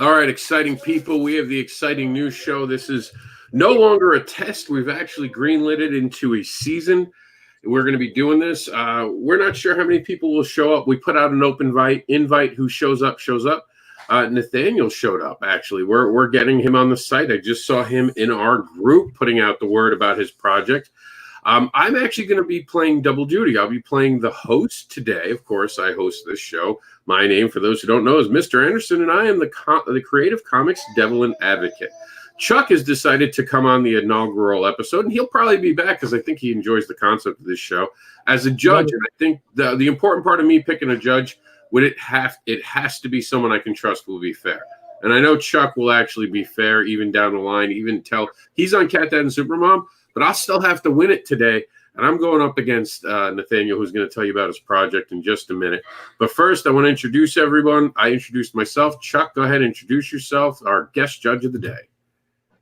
All right, exciting people. We have the exciting new show. This is no longer a test. We've actually greenlit it into a season. We're going to be doing this. We're not sure how many people will show up. We put out an open invite. Who shows up, shows up. Nathaniel showed up, actually. We're getting him on the site. I just saw him in our group putting out the word about his project. I'm actually going to be playing double duty. I'll be playing the host today. Of course, I host this show. My name, for those who don't know, is Mr. Anderson, and I am the Creative Comics Devil and Advocate. Chuck has decided to come on the inaugural episode, and he'll probably be back because I think he enjoys the concept of this show as a judge. And I think the important part of me picking a judge, it has to be someone I can trust will be fair. And I know Chuck will actually be fair, even down the line, even tell he's on Cat Dad and Supermom, but I'll still have to win it today. And I'm going up against Nathaniel, who's going to tell you about his project in just a minute. But first, I want to introduce everyone. I introduced myself. Chuck, go ahead and introduce yourself, our guest judge of the day.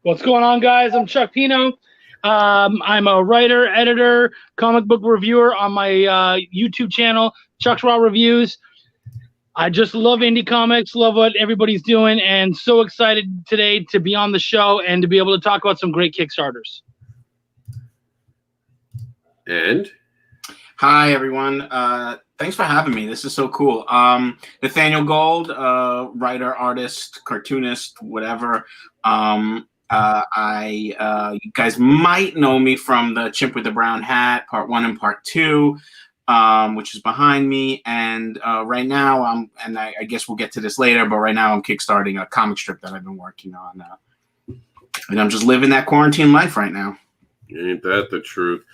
What's going on, guys? I'm Chuck Pino. I'm a writer, editor, comic book reviewer on my YouTube channel, Chuck's Raw Reviews. I just love indie comics, love what everybody's doing, and so excited today to be on the show and to be able to talk about some great Kickstarters. And hi, everyone. Thanks for having me. This is so cool. Nathaniel Gold, writer, artist, cartoonist, whatever. You guys might know me from the Chimp with the Brown Hat, Part 1 and Part 2, which is behind me. And right now, I guess we'll get to this later, but right now I'm kickstarting a comic strip that I've been working on. And I'm just living that quarantine life right now. Ain't that the truth?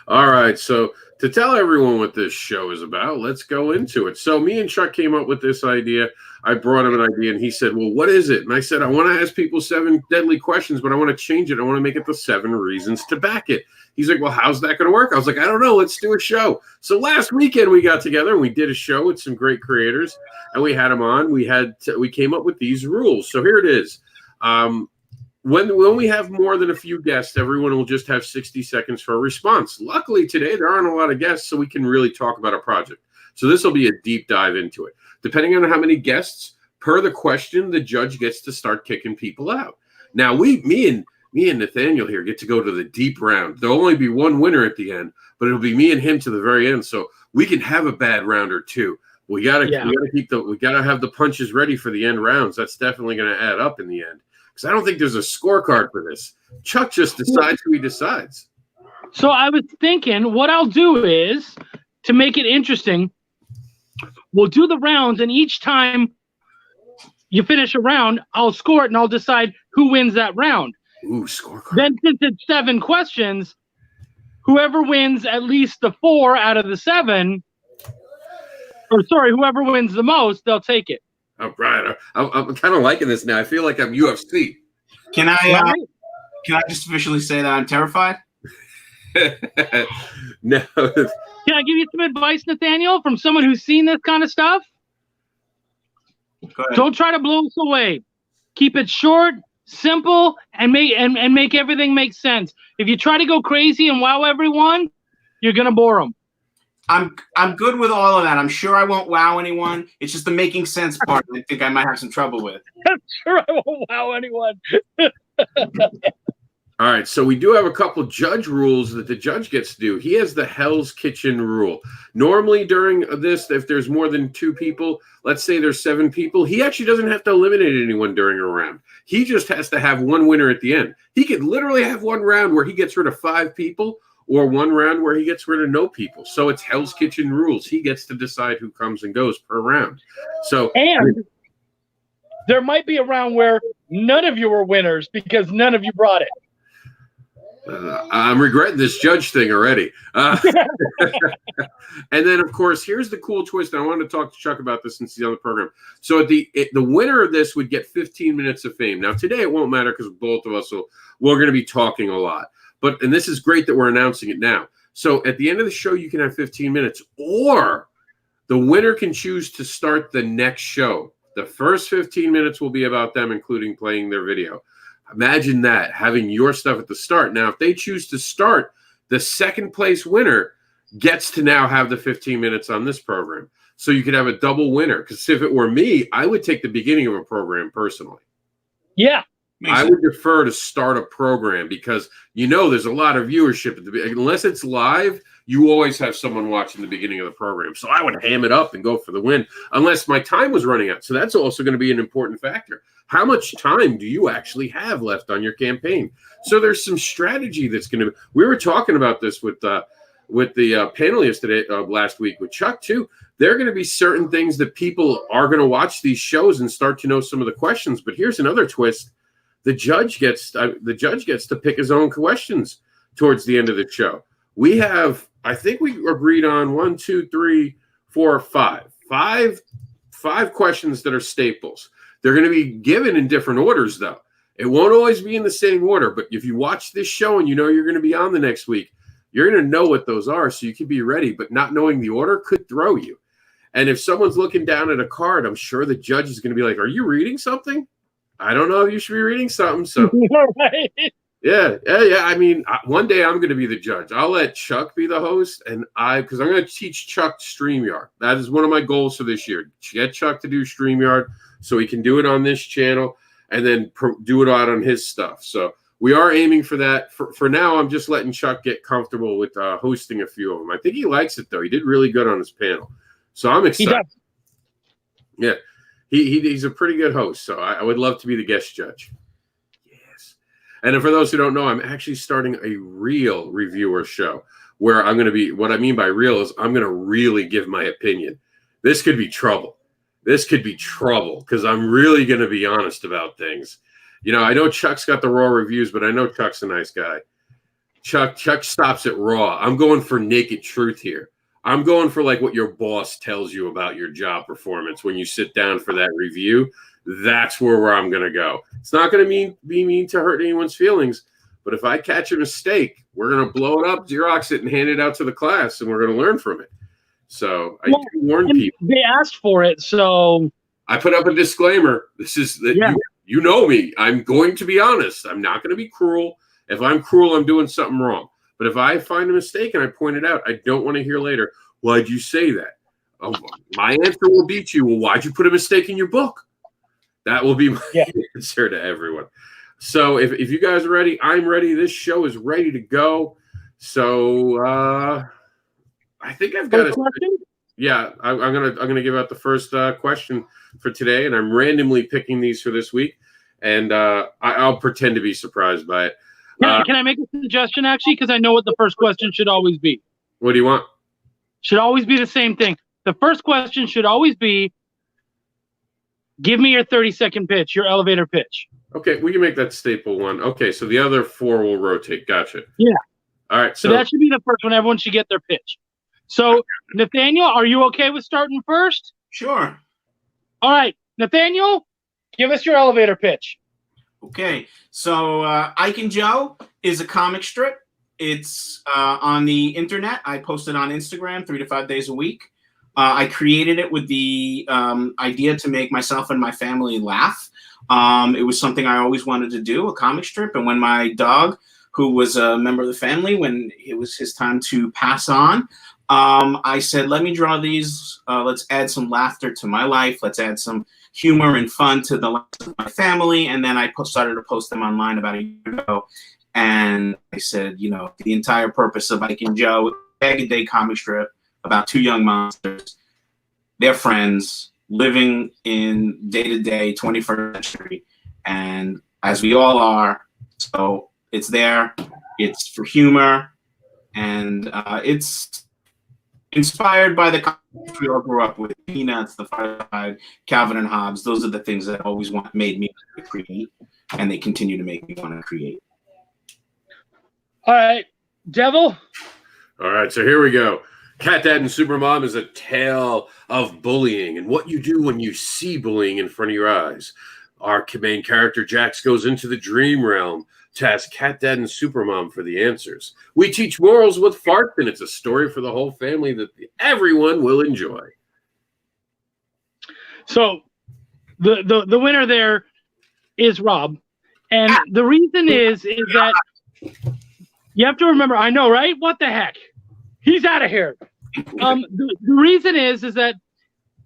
All right, so to tell everyone what this show is about, let's go into it. So me and Chuck came up with this idea. I brought him an idea, and he said, well, what is it? And I said, I want to ask people 7 deadly questions, but I want to change it. I want to make it the 7 reasons to back it. He's like, well, how's that going to work? I was like, I don't know. Let's do a show. So last weekend we got together, and we did a show with some great creators, and we had them on. We came up with these rules. So here it is. When we have more than a few guests, everyone will just have 60 seconds for a response. Luckily, today, there aren't a lot of guests, so we can really talk about a project. So this will be a deep dive into it. Depending on how many guests, per the question, the judge gets to start kicking people out. Now, me and Nathaniel here get to go to the deep round. There'll only be one winner at the end, but it'll be me and him to the very end, so we can have a bad round or two. We gotta have the punches ready for the end rounds. That's definitely going to add up in the end. Because I don't think there's a scorecard for this. Chuck just decides who he decides. So I was thinking what I'll do is, to make it interesting, we'll do the rounds, and each time you finish a round, I'll score it, and I'll decide who wins that round. Ooh, scorecard. Then since it's 7 questions, whoever wins at least the 4 out of the 7, whoever wins the most, they'll take it. All right. I'm kind of liking this now. I feel like I'm UFC. Can I just officially say that I'm terrified? No. Can I give you some advice, Nathaniel, from someone who's seen this kind of stuff? Go ahead. Don't try to blow us away. Keep it short, simple, and make everything make sense. If you try to go crazy and wow everyone, you're gonna bore them. I'm good with all of that. I'm sure I won't wow anyone. It's just the making sense part I think I might have some trouble with. I'm sure I won't wow anyone. All right, so we do have a couple judge rules that the judge gets to do. He has the Hell's Kitchen rule. Normally during this, if there's more than 2 people, let's say there's 7 people, he actually doesn't have to eliminate anyone during a round. He just has to have one winner at the end. He could literally have one round where he gets rid of 5 people, or one round where he gets rid of no people. So it's Hell's Kitchen rules. He gets to decide who comes and goes per round. And there might be a round where none of you were winners because none of you brought it. I'm regretting this judge thing already. And then, of course, here's the cool twist. And I wanted to talk to Chuck about this since he's on the program. So the winner of this would get 15 minutes of fame. Now, today it won't matter because both of us we're going to be talking a lot. And this is great that we're announcing it now. So at the end of the show, you can have 15 minutes, or the winner can choose to start the next show. The first 15 minutes will be about them, including playing their video. Imagine that, having your stuff at the start. Now, if they choose to start, the second place winner gets to now have the 15 minutes on this program. so you could have a double winner. Because if it were me, I would take the beginning of a program personally. Yeah. I would defer to start a program because there's a lot of viewership at the beginning. Unless it's live, you always have someone watching the beginning of the program. So I would ham it up and go for the win unless my time was running out. So that's also going to be an important factor. How much time do you actually have left on your campaign? So there's some strategy that's going to. We were talking about this with the panel yesterday, last week with Chuck too. There are going to be certain things that people are going to watch these shows and start to know some of the questions. But here's another twist: the judge gets to pick his own questions towards the end of the show. We have, I think we agreed on 1, 2, 3, 4, 5 questions that are staples. They're going to be given in different orders, though. It won't always be in the same order, but if you watch this show and you're going to be on the next week, you're going to know what those are so you can be ready, but not knowing the order could throw you. And if someone's looking down at a card, I'm sure the judge is going to be like, are you reading something? I don't know if you should be reading something. So, Right. Yeah. I mean, one day I'm going to be the judge. I'll let Chuck be the host, because I'm going to teach Chuck StreamYard. That is one of my goals for this year. Get Chuck to do StreamYard so he can do it on this channel and then do it out on his stuff. So we are aiming for that. For now, I'm just letting Chuck get comfortable with hosting a few of them. I think he likes it, though. He did really good on his panel. So I'm excited. He does. Yeah. He's a pretty good host, so I would love to be the guest judge. Yes. And for those who don't know, I'm actually starting a real reviewer show where I'm going to be, what I mean by real is I'm going to really give my opinion. This could be trouble. Because I'm really going to be honest about things. I know Chuck's got the raw reviews, but I know Chuck's a nice guy. Chuck stops at raw. I'm going for naked truth here. I'm going for like what your boss tells you about your job performance when you sit down for that review. That's where I'm going to go. It's not going to be mean to hurt anyone's feelings, but if I catch a mistake, we're going to blow it up, Xerox it, and hand it out to the class, and we're going to learn from it. So I do warn people. They asked for it, so I put up a disclaimer. This is that you know me. I'm going to be honest. I'm not going to be cruel. If I'm cruel, I'm doing something wrong. But if I find a mistake and I point it out, I don't want to hear later, why'd you say that? Oh, my answer will beat you. Well, why'd you put a mistake in your book? That will be my answer to everyone. So if you guys are ready, I'm ready. This show is ready to go. So I think I've got it. Yeah, I'm gonna give out the first question for today, and I'm randomly picking these for this week, and I'll pretend to be surprised by it. Can I make a suggestion, actually? Because I know what the first question should always be. What do you want? Should always be the same thing. The first question should always be, give me your 30-second pitch, your elevator pitch. Okay, we can make that staple one. Okay, so the other 4 will rotate. Gotcha. Yeah. All right. So that should be the first one. Everyone should get their pitch. So, Nathaniel, are you okay with starting first? Sure. All right. Nathaniel, give us your elevator pitch. Okay. So Ike and Joe is a comic strip. It's on the internet. I post it on Instagram 3 to 5 days a week. I created it with the idea to make myself and my family laugh. It was something I always wanted to do, a comic strip. And when my dog, who was a member of the family, when it was his time to pass on, I said, let me draw these. Let's add some laughter to my life. Let's add some humor and fun to the life of my family. And then I started to post them online about a year ago. And I said, the entire purpose of Ike and Joe, a day comic strip about 2 young monsters, their friends, living in day-to-day 21st century. And as we all are, so it's there. It's for humor. And it's inspired by the comics we all grew up with. Peanuts, The Fireside, Calvin and Hobbes. Those are the things that always made me create, and they continue to make me want to create. All right, Devil. All right, so here we go. Cat Dad and Supermom is a tale of bullying and what you do when you see bullying in front of your eyes. Our main character, Jax, goes into the dream realm to ask Cat Dad and Supermom for the answers. We teach morals with farts, and it's a story for the whole family that everyone will enjoy. So the winner there is Rob. And the reason is that you have to remember, I know, right? What the heck? He's out of here. The reason is that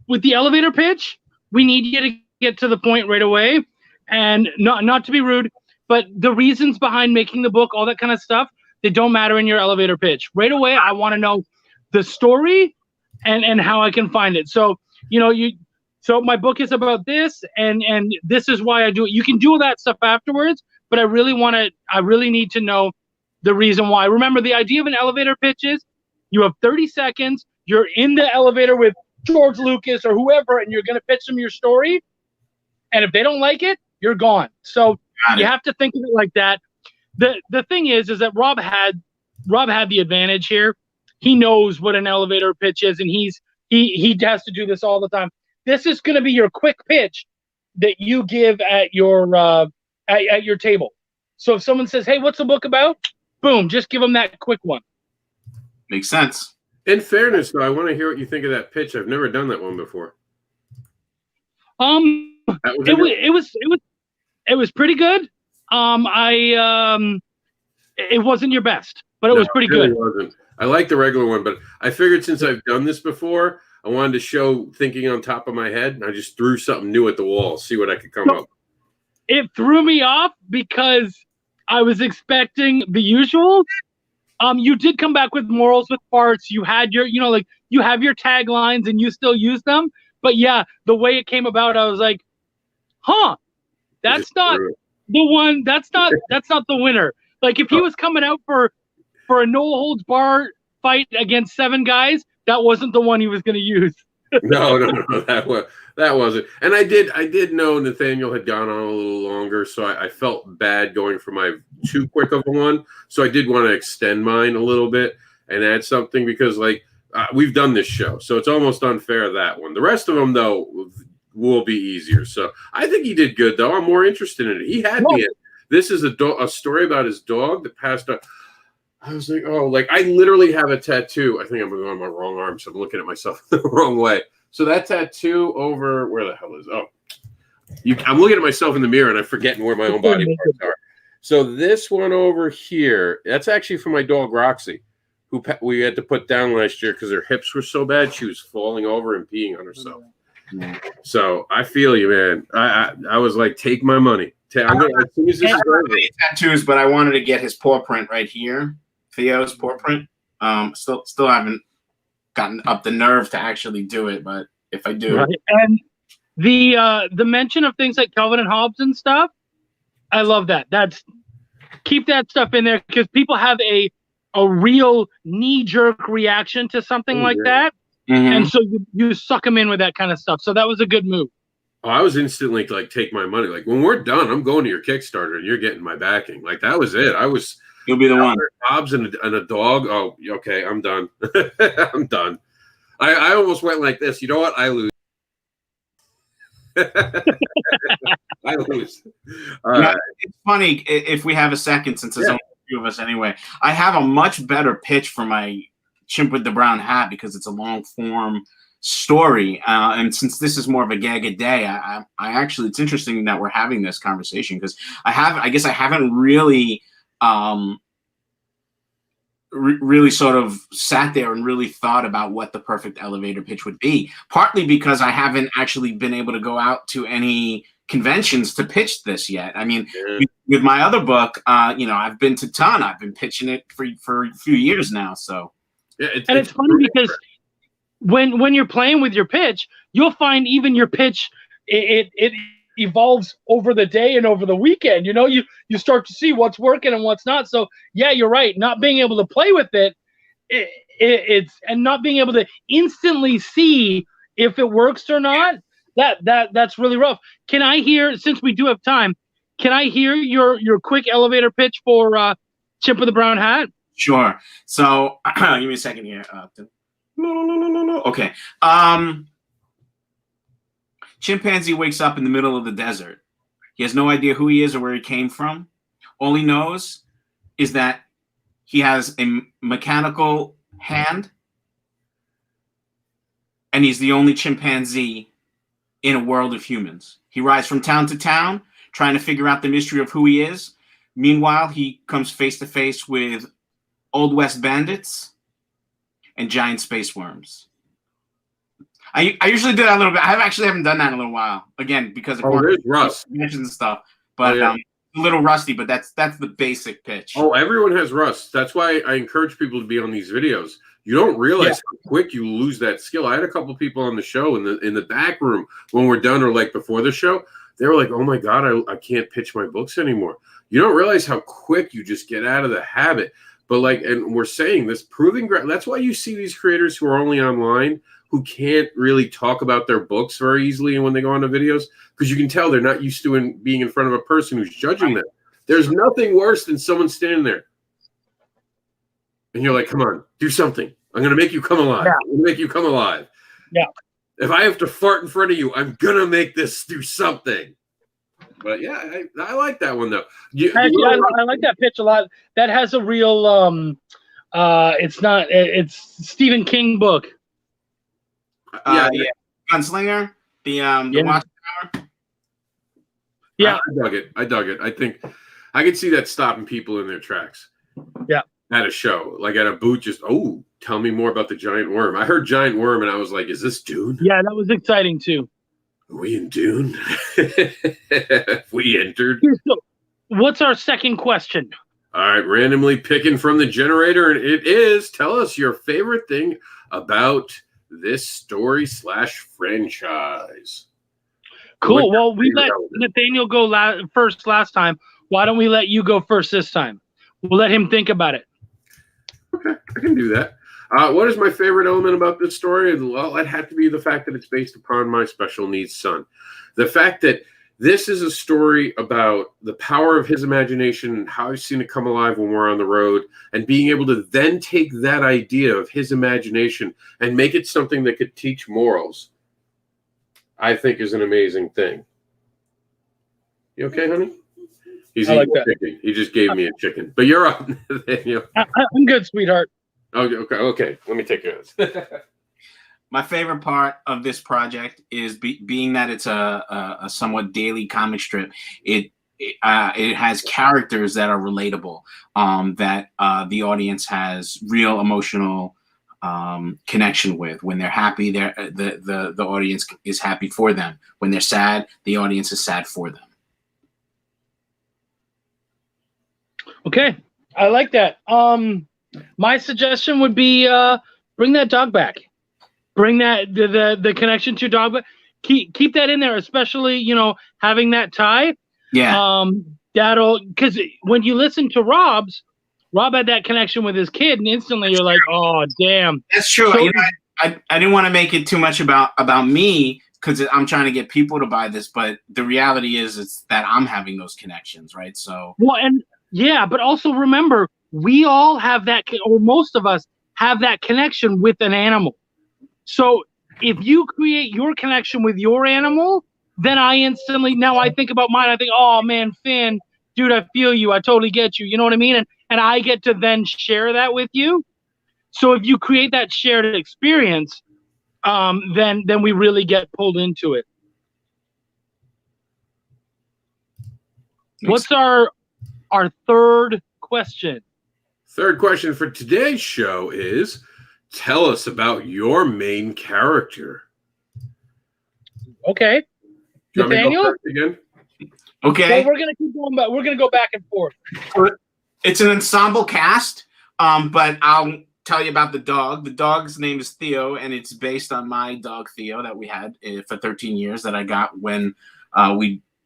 with the elevator pitch, we need you to get to the point right away, and not to be rude, but the reasons behind making the book, all that kind of stuff, they don't matter in your elevator pitch. Right away, I want to know the story and how I can find it. So, so my book is about this, and this is why I do it. You can do that stuff afterwards, but I really need to know the reason why. Remember, the idea of an elevator pitch is you have 30 seconds, you're in the elevator with George Lucas or whoever, and you're going to pitch them your story. And if they don't like it, you're gone. So you have to think of it like that. The thing is that Rob had the advantage here. He knows what an elevator pitch is, and he has to do this all the time. This is going to be your quick pitch that you give at your table. So if someone says, "Hey, what's the book about?" Boom, just give them that quick one. Makes sense. In fairness, though, I want to hear what you think of that pitch. I've never done that one before. It was pretty good. It wasn't your best, but it was pretty good. Wasn't. I like the regular one, but I figured since I've done this before, I wanted to show thinking on top of my head, and I just threw something new at the wall, see what I could come up. It threw me off because I was expecting the usual. You did come back with morals with parts. You had your, you have your taglines and you still use them. But yeah, the way it came about, I was like, that's not the one. That's not the winner. Like if he was coming out for a no holds bar fight against 7 guys, that wasn't the one he was going to use. No, that wasn't. And I did know Nathaniel had gone on a little longer, so I felt bad going for my too quick of a one. So I did want to extend mine a little bit and add something because we've done this show, so it's almost unfair that one. The rest of them though will be easier. So I think he did good though. I'm more interested in it. He had me in. This is a story about his dog that passed on. I was like, I literally have a tattoo. I think I'm on my wrong arm, so I'm looking at myself the wrong way. So that tattoo over where the hell is? I'm looking at myself in the mirror and I'm forgetting where my own body parts are. So this one over here, that's actually for my dog Roxy, who we had to put down last year because her hips were so bad she was falling over and peeing on herself. So I feel you, man. I was like, take my money. I'm gonna, as soon as this is over. Tattoos, but I wanted to get his paw print right here. Theo's paw print. Still haven't gotten up the nerve to actually do it, but if I do, right. And the mention of things like Calvin and Hobbes and stuff, I love that. Keep that stuff in there because people have a real knee-jerk reaction to something like that, and so you suck them in with that kind of stuff. So that was a good move. Oh, I was instantly like, take my money. Like when we're done, I'm going to your Kickstarter and you're getting my backing. Like that was it. You'll be the one. Hobbs and a dog. Oh, okay. I'm done. I'm done. I almost went like this. You know what? I lose. I lose. It's funny if we have a second, since there's only a few of us anyway. I have a much better pitch for my Chimp with the Brown Hat because it's a long form story, and since this is more of a gag a day, I actually, it's interesting that we're having this conversation because I guess I haven't really really sort of sat there and really thought about what the perfect elevator pitch would be, partly because I haven't actually been able to go out to any conventions to pitch this yet. I mean, with my other book, I've been to ton. I've been pitching it for a few years now. So it's funny because when you're playing with your pitch, you'll find even your pitch it evolves over the day and over the weekend. You start to see what's working and what's not. So yeah, you're right. Not being able to play with it's and not being able to instantly see if it works or not. That's really rough. Can I hear, since we do have time, can I hear your quick elevator pitch for Chimp with the Brown Hat? Sure. So give me a second here. Okay. Chimpanzee wakes up in the middle of the desert. He has no idea who he is or where he came from. All he knows is that he has a mechanical hand, and he's the only chimpanzee in a world of humans. He rides from town to town, trying to figure out the mystery of who he is. Meanwhile, he comes face to face with Old West bandits and giant space worms. I usually do that a little bit. I haven't done that in a little while. Again, because of there's Russ. mentions and stuff. But yeah. A little rusty, but that's the basic pitch. Oh, everyone has rust. That's why I encourage people to be on these videos. You don't realize how quick you lose that skill. I had a couple people on the show in the back room when we're done or like before the show. They were like, "Oh my God, I can't pitch my books anymore." You don't realize how quick you just get out of the habit. But like, and we're saying this proving ground. That's why you see these creators who are only online who can't really talk about their books very easily when they go on the videos, because you can tell they're not used to being in front of a person who's judging them. There's nothing worse than someone standing there and you're like, come on, do something. I'm going to make you come alive. Yeah. I'm going to make you come alive. Yeah. If I have to fart in front of you, I'm going to make this do something. But yeah, I like that one though. Actually, I like that pitch a lot. That has a real, it's Stephen King book. Yeah. Gunslinger, the Watchtower. Yeah, I dug it. I think I could see that stopping people in their tracks. Yeah. At a show, like at a booth, just tell me more about the giant worm. I heard giant worm, and I was like, "Is this Dune?" Yeah, that was exciting too. Are we in Dune? We entered. So, what's our second question? All right, randomly picking from the generator, and it is: tell us your favorite thing about this story / franchise. Cool. Well, we let Nathaniel go first last time. Why don't we let you go first this time? We'll let him think about it. Okay, I can do that. What is my favorite element about this story? Well, it had to be the fact that it's based upon my special needs son. The fact that this is a story about the power of his imagination, how I've seen it come alive when we're on the road, and being able to then take that idea of his imagination and make it something that could teach morals, I think is an amazing thing. You okay, honey? He's eating chicken. He just gave me a chicken. But you're up, Nathaniel. I'm good, sweetheart. Okay. Let me take care of this. My favorite part of this project is being that it's a somewhat daily comic strip. It has characters that are relatable, that the audience has real emotional connection with. When they're happy, the audience is happy for them. When they're sad, the audience is sad for them. Okay, I like that. My suggestion would be bring that dog back. Bring that the connection to dog back. Keep that in there, especially having that tie. Yeah. That'll, because when you listen to Rob had that connection with his kid, and instantly you're like, oh damn. That's true. So, I didn't want to make it too much about me, because I'm trying to get people to buy this, but the reality is it's that I'm having those connections, right? So but also remember, we all have that, or most of us have that connection with an animal. So if you create your connection with your animal, then I think about mine. I think, oh man, Finn, dude, I feel you. I totally get you. You know what I mean? And I get to then share that with you. So if you create that shared experience, then we really get pulled into it. What's our third question? Third question for today's show is, tell us about your main character. Okay. Do you want me to Nathaniel? go first again? Okay. Well, we're gonna keep going back. We're gonna go back and forth. It's an ensemble cast, but I'll tell you about the dog. The dog's name is Theo, and it's based on my dog Theo that we had for 13 years that I got when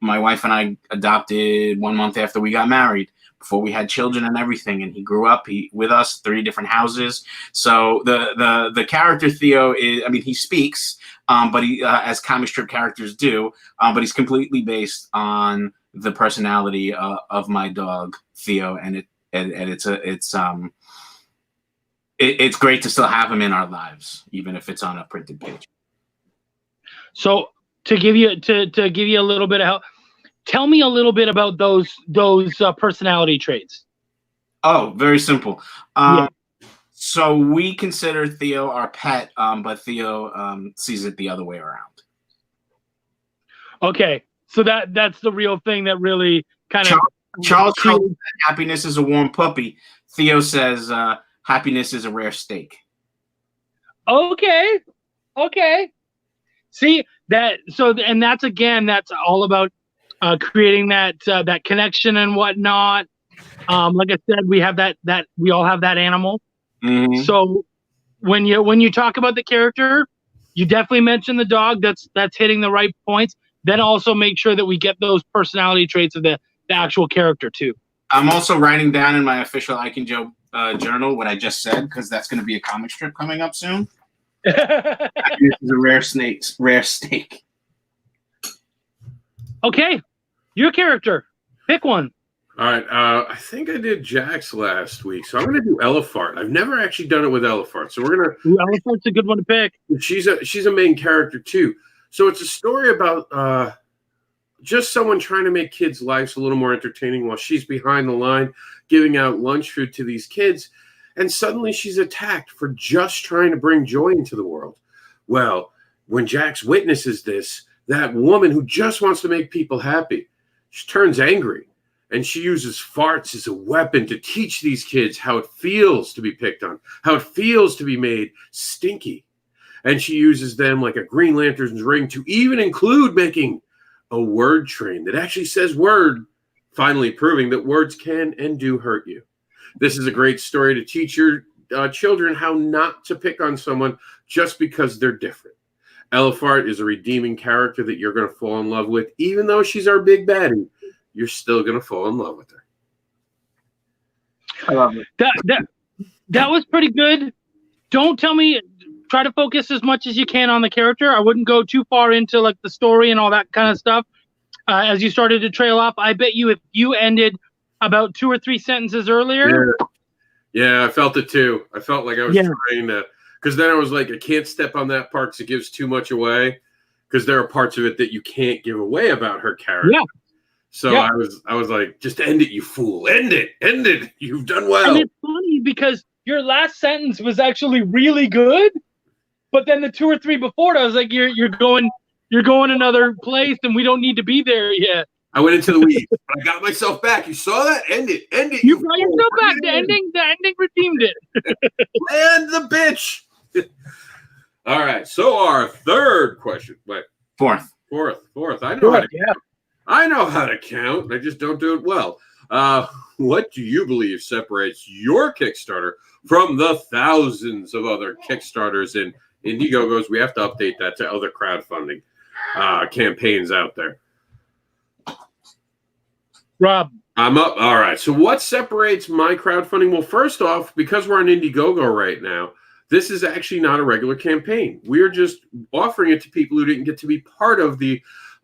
my wife and I adopted 1 month after we got married, before we had children and everything. And he grew up with us, 3 different houses. So the character Theo is, he speaks, but he as comic strip characters do, but he's completely based on the personality of my dog Theo, and it's great to still have him in our lives, even if it's on a printed page. So to give you a little bit of help, tell me a little bit about those personality traits. Oh, very simple. So we consider Theo our pet, but Theo sees it the other way around. Okay, so that's the real thing that really kind of. Charles calls happiness is a warm puppy. Theo says happiness is a rare steak. Okay. See that? So, and that's again, that's all about creating that that connection and whatnot. Like I said, we have that we all have that animal. Mhm. So when you talk about the character, you definitely mention the dog. That's hitting the right points. Then also make sure that we get those personality traits of the actual character too. I'm also writing down in my official Ike and Joe journal what I just said, because that's going to be a comic strip coming up soon. This is a rare snake. Okay, your character. Pick one. All right. I think I did Jax last week, so I'm going to do Elefart. I've never actually done it with Elefart, so we're going to. Ooh, Elephant's a good one to pick. She's a main character too. So it's a story about just someone trying to make kids' lives a little more entertaining while she's behind the line giving out lunch food to these kids, and suddenly she's attacked for just trying to bring joy into the world. Well, when Jax witnesses this, that woman who just wants to make people happy, she turns angry. And she uses farts as a weapon to teach these kids how it feels to be picked on, how it feels to be made stinky. And she uses them like a Green Lantern's ring to even include making a word train that actually says word, finally proving that words can and do hurt you. This is a great story to teach your children how not to pick on someone just because they're different. Elefart is a redeeming character that you're going to fall in love with, even though she's our big baddie. You're still going to fall in love with her. I love it. That was pretty good. Don't tell me. Try to focus as much as you can on the character. I wouldn't go too far into like the story and all that kind of stuff. As you started to trail off, I bet you if you ended about 2 or 3 sentences earlier. Yeah, I felt it too. I felt like I was trying to, because then I was like, I can't step on that part because it gives too much away. Because there are parts of it that you can't give away about her character. Yeah. So I was like, just end it, you fool. End it. You've done well. And it's funny because your last sentence was actually really good, but then the 2 or 3 before it, I was like, you're going another place, and we don't need to be there yet. I went into the weeds, but I got myself back. You saw that? End it. You got yourself back. The ending redeemed it. Land the bitch. All right. So our third question. Wait. Fourth. I know how to count. I just don't do it well. What do you believe separates your Kickstarter from the thousands of other Kickstarters and Indiegogos? We have to update that to other crowdfunding campaigns out there. Rob. I'm up. All right. So what separates my crowdfunding? Well, first off, because we're on Indiegogo right now, this is actually not a regular campaign. We're just offering it to people who didn't get to be part of the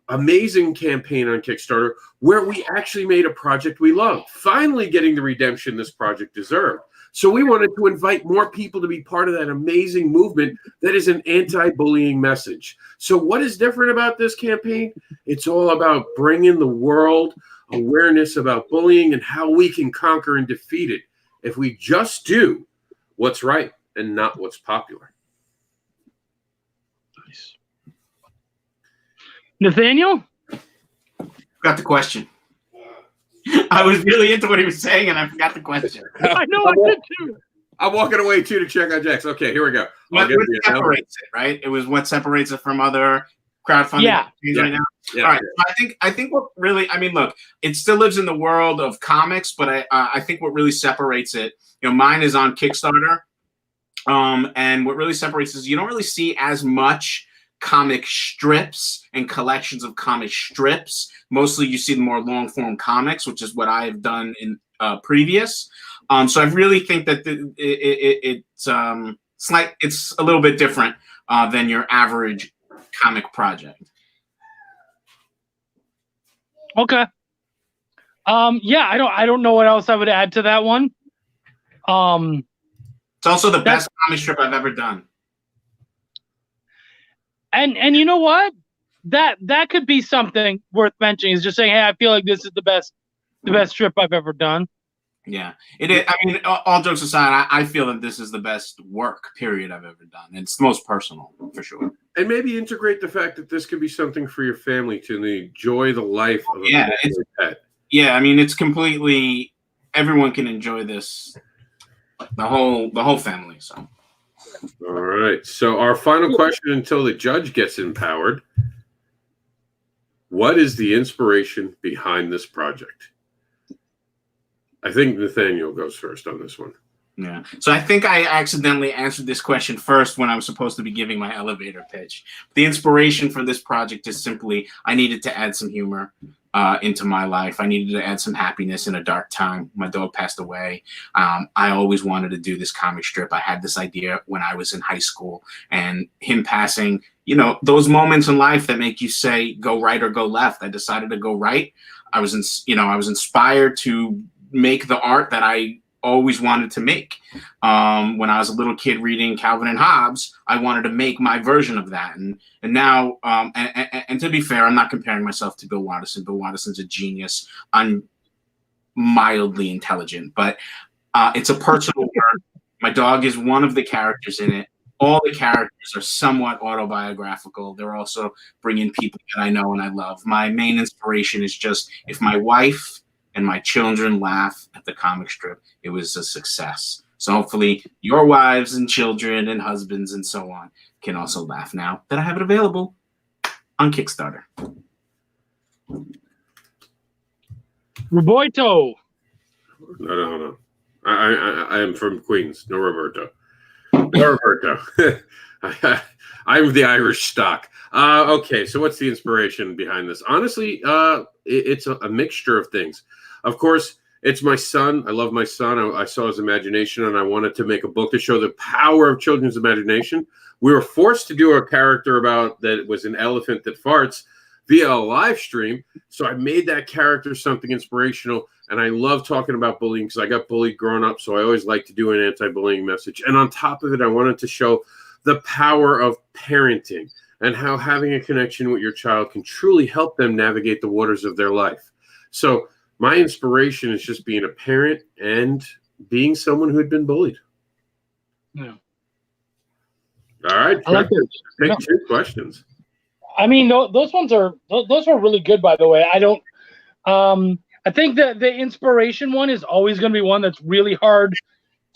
amazing campaign on Kickstarter where we actually made a project we love, finally getting the redemption this project deserved. So we wanted to invite more people to be part of that amazing movement that is an anti-bullying message. So what is different about this campaign? It's all about bringing the world awareness about bullying and how we can conquer and defeat it if we just do what's right and not what's popular. Nice. Nathaniel? Got the question. I was really into what he was saying, and I forgot the question. I know, I did too. I'm walking away too to check on Jax. Okay, here we go. What separates it, right? It was what separates it from other crowdfunding right now. Yeah. All right. I think what really, I mean, look, it still lives in the world of comics, but I think what really separates it, mine is on Kickstarter. And what really separates is you don't really see as much comic strips and collections of comic strips. Mostly you see the more long form comics, which is what I've done in previous. So I really think that it's a little bit different than your average comic project. Okay. I don't know what else I would add to that one. It's also the best comic strip I've ever done. And you know what? That could be something worth mentioning. Is just saying, hey, I feel like this is the best strip I've ever done. Yeah, it is. I mean, all jokes aside, I feel that this is the best work period I've ever done. It's the most personal, for sure. And maybe integrate the fact that this could be something for your family to enjoy the life of a pet. Yeah, I mean, it's completely, everyone can enjoy this, the whole family. So All right. So our final question until the judge gets empowered. What is the inspiration behind this project? I think Nathaniel goes first on this one. Yeah. So I think I accidentally answered this question first when I was supposed to be giving my elevator pitch. The inspiration for this project is simply I needed to add some humor into my life. I needed to add some happiness in a dark time. My dog passed away. I always wanted to do this comic strip. I had this idea when I was in high school, and him passing, you know, those moments in life that make you say, go right or go left. I decided to go right. I was inspired to make the art that I always wanted to make. When I was a little kid reading Calvin and Hobbes, I wanted to make my version of that. And now, and to be fair, I'm not comparing myself to Bill Watterson. Bill Watterson's a genius. I'm mildly intelligent, but it's a personal work. My dog is one of the characters in it. All the characters are somewhat autobiographical. They're also bringing people that I know and I love. My main inspiration is just if my wife and my children laugh at the comic strip, it was a success. So hopefully your wives and children and husbands and so on can also laugh now that I have it available on Kickstarter. Roberto. No. I am from Queens. No Roberto. No Roberto. I'm the Irish stock. Okay, so what's the inspiration behind this? Honestly, it's a mixture of things. Of course, it's my son. I love my son. I saw his imagination, and I wanted to make a book to show the power of children's imagination. We were forced to do a character about that was an elephant that farts via a live stream. So I made that character something inspirational. And I love talking about bullying because I got bullied growing up. So I always like to do an anti-bullying message. And on top of it, I wanted to show the power of parenting and how having a connection with your child can truly help them navigate the waters of their life. So my inspiration is just being a parent and being someone who had been bullied. Yeah. All right. I like it. Take 2 questions. I mean, those were really good, by the way. I think that the inspiration one is always going to be one that's really hard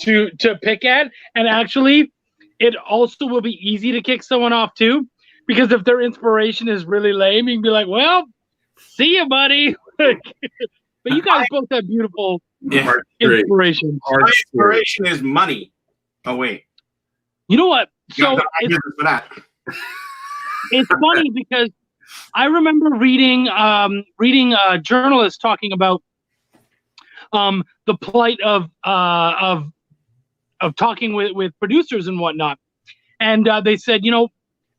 to pick at. And actually, it also will be easy to kick someone off too, because if their inspiration is really lame, you can be like, well, see you, buddy. But you guys both have beautiful inspiration. My inspiration is money. Oh, wait. You know what? So it's funny because I remember reading a journalist talking about the plight of talking with producers and whatnot, and they said, you know,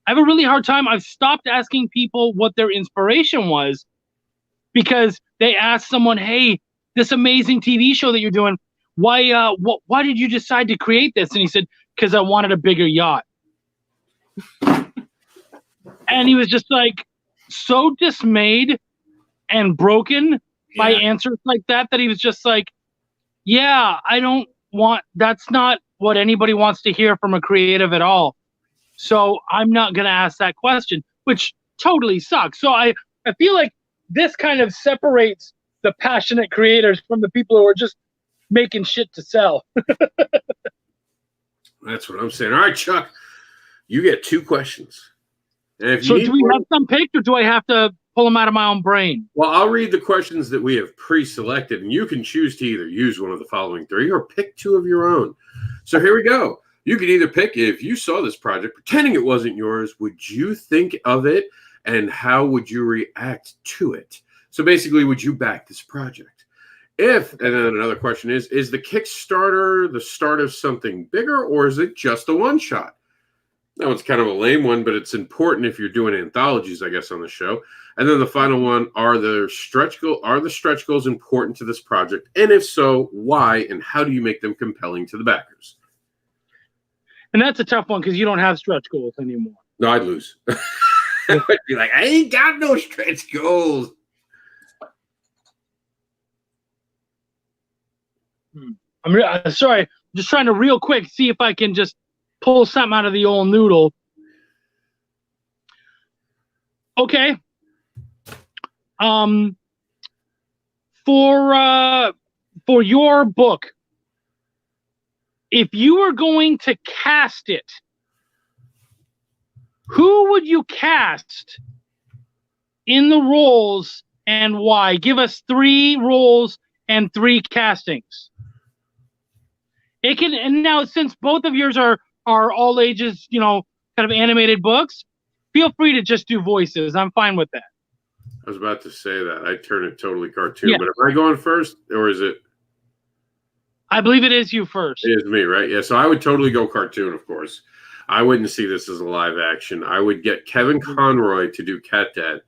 I have a really hard time. I've stopped asking people what their inspiration was because they asked someone, "Hey, this amazing TV show that you're doing, why did you decide to create this?" And he said, "Because I wanted a bigger yacht." And he was just like so dismayed and broken by answers like that he was just like, yeah, that's not what anybody wants to hear from a creative at all. So I'm not going to ask that question, which totally sucks. So I feel like this kind of separates the passionate creators from the people who are just making shit to sell. That's what I'm saying. All right, Chuck, you get 2 questions. So do we have some picked, or do I have to pull them out of my own brain? Well, I'll read the questions that we have pre-selected, and you can choose to either use one of the following 3 or pick 2 of your own. So here we go. You could either pick, if you saw this project, pretending it wasn't yours, would you think of it, and how would you react to it? So basically, would you back this project? And then another question is the Kickstarter the start of something bigger, or is it just a one-shot? That one's kind of a lame one, but it's important if you're doing anthologies, I guess, on the show. And then the final one, are the stretch goals important to this project? And if so, why? And how do you make them compelling to the backers? And that's a tough one because you don't have stretch goals anymore. No, I'd lose. I'd be like, I ain't got no stretch goals. I'm sorry. I'm just trying to real quick see if I can just pull something out of the old noodle. Okay. For your book, if you were going to cast it, who would you cast in the roles and why? Give us 3 roles and 3 castings. It can, and now since both of yours are all ages, kind of animated books, feel free to just do voices. I'm fine with that. I was about to say that. I turn it totally cartoon. Yeah. But am I going first, or is it? I believe it is you first. It is me, right? Yeah. So I would totally go cartoon, of course. I wouldn't see this as a live action. I would get Kevin Conroy to do Cat Dad,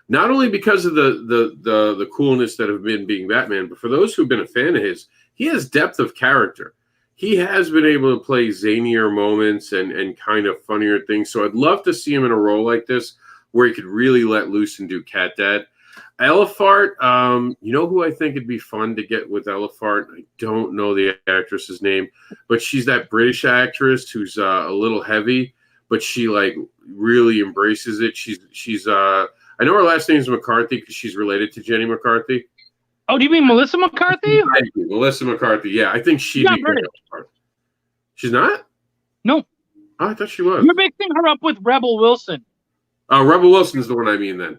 not only because of the coolness that have been being Batman, but for those who've been a fan of his, he has depth of character. He has been able to play zanier moments and kind of funnier things. So I'd love to see him in a role like this where he could really let loose and do Cat Dad. Elefart, you know who I think it'd be fun to get with Elefart? I don't know the actress's name, but she's that British actress who's a little heavy, but she like really embraces it. She's I know her last name is McCarthy because she's related to Jenny McCarthy. Oh, do you mean Melissa McCarthy? Thank you, Melissa McCarthy. Yeah, I think she'd be great. She's not? No. Oh, I thought she was. You're mixing her up with Rebel Wilson. Rebel Wilson's the one I mean then.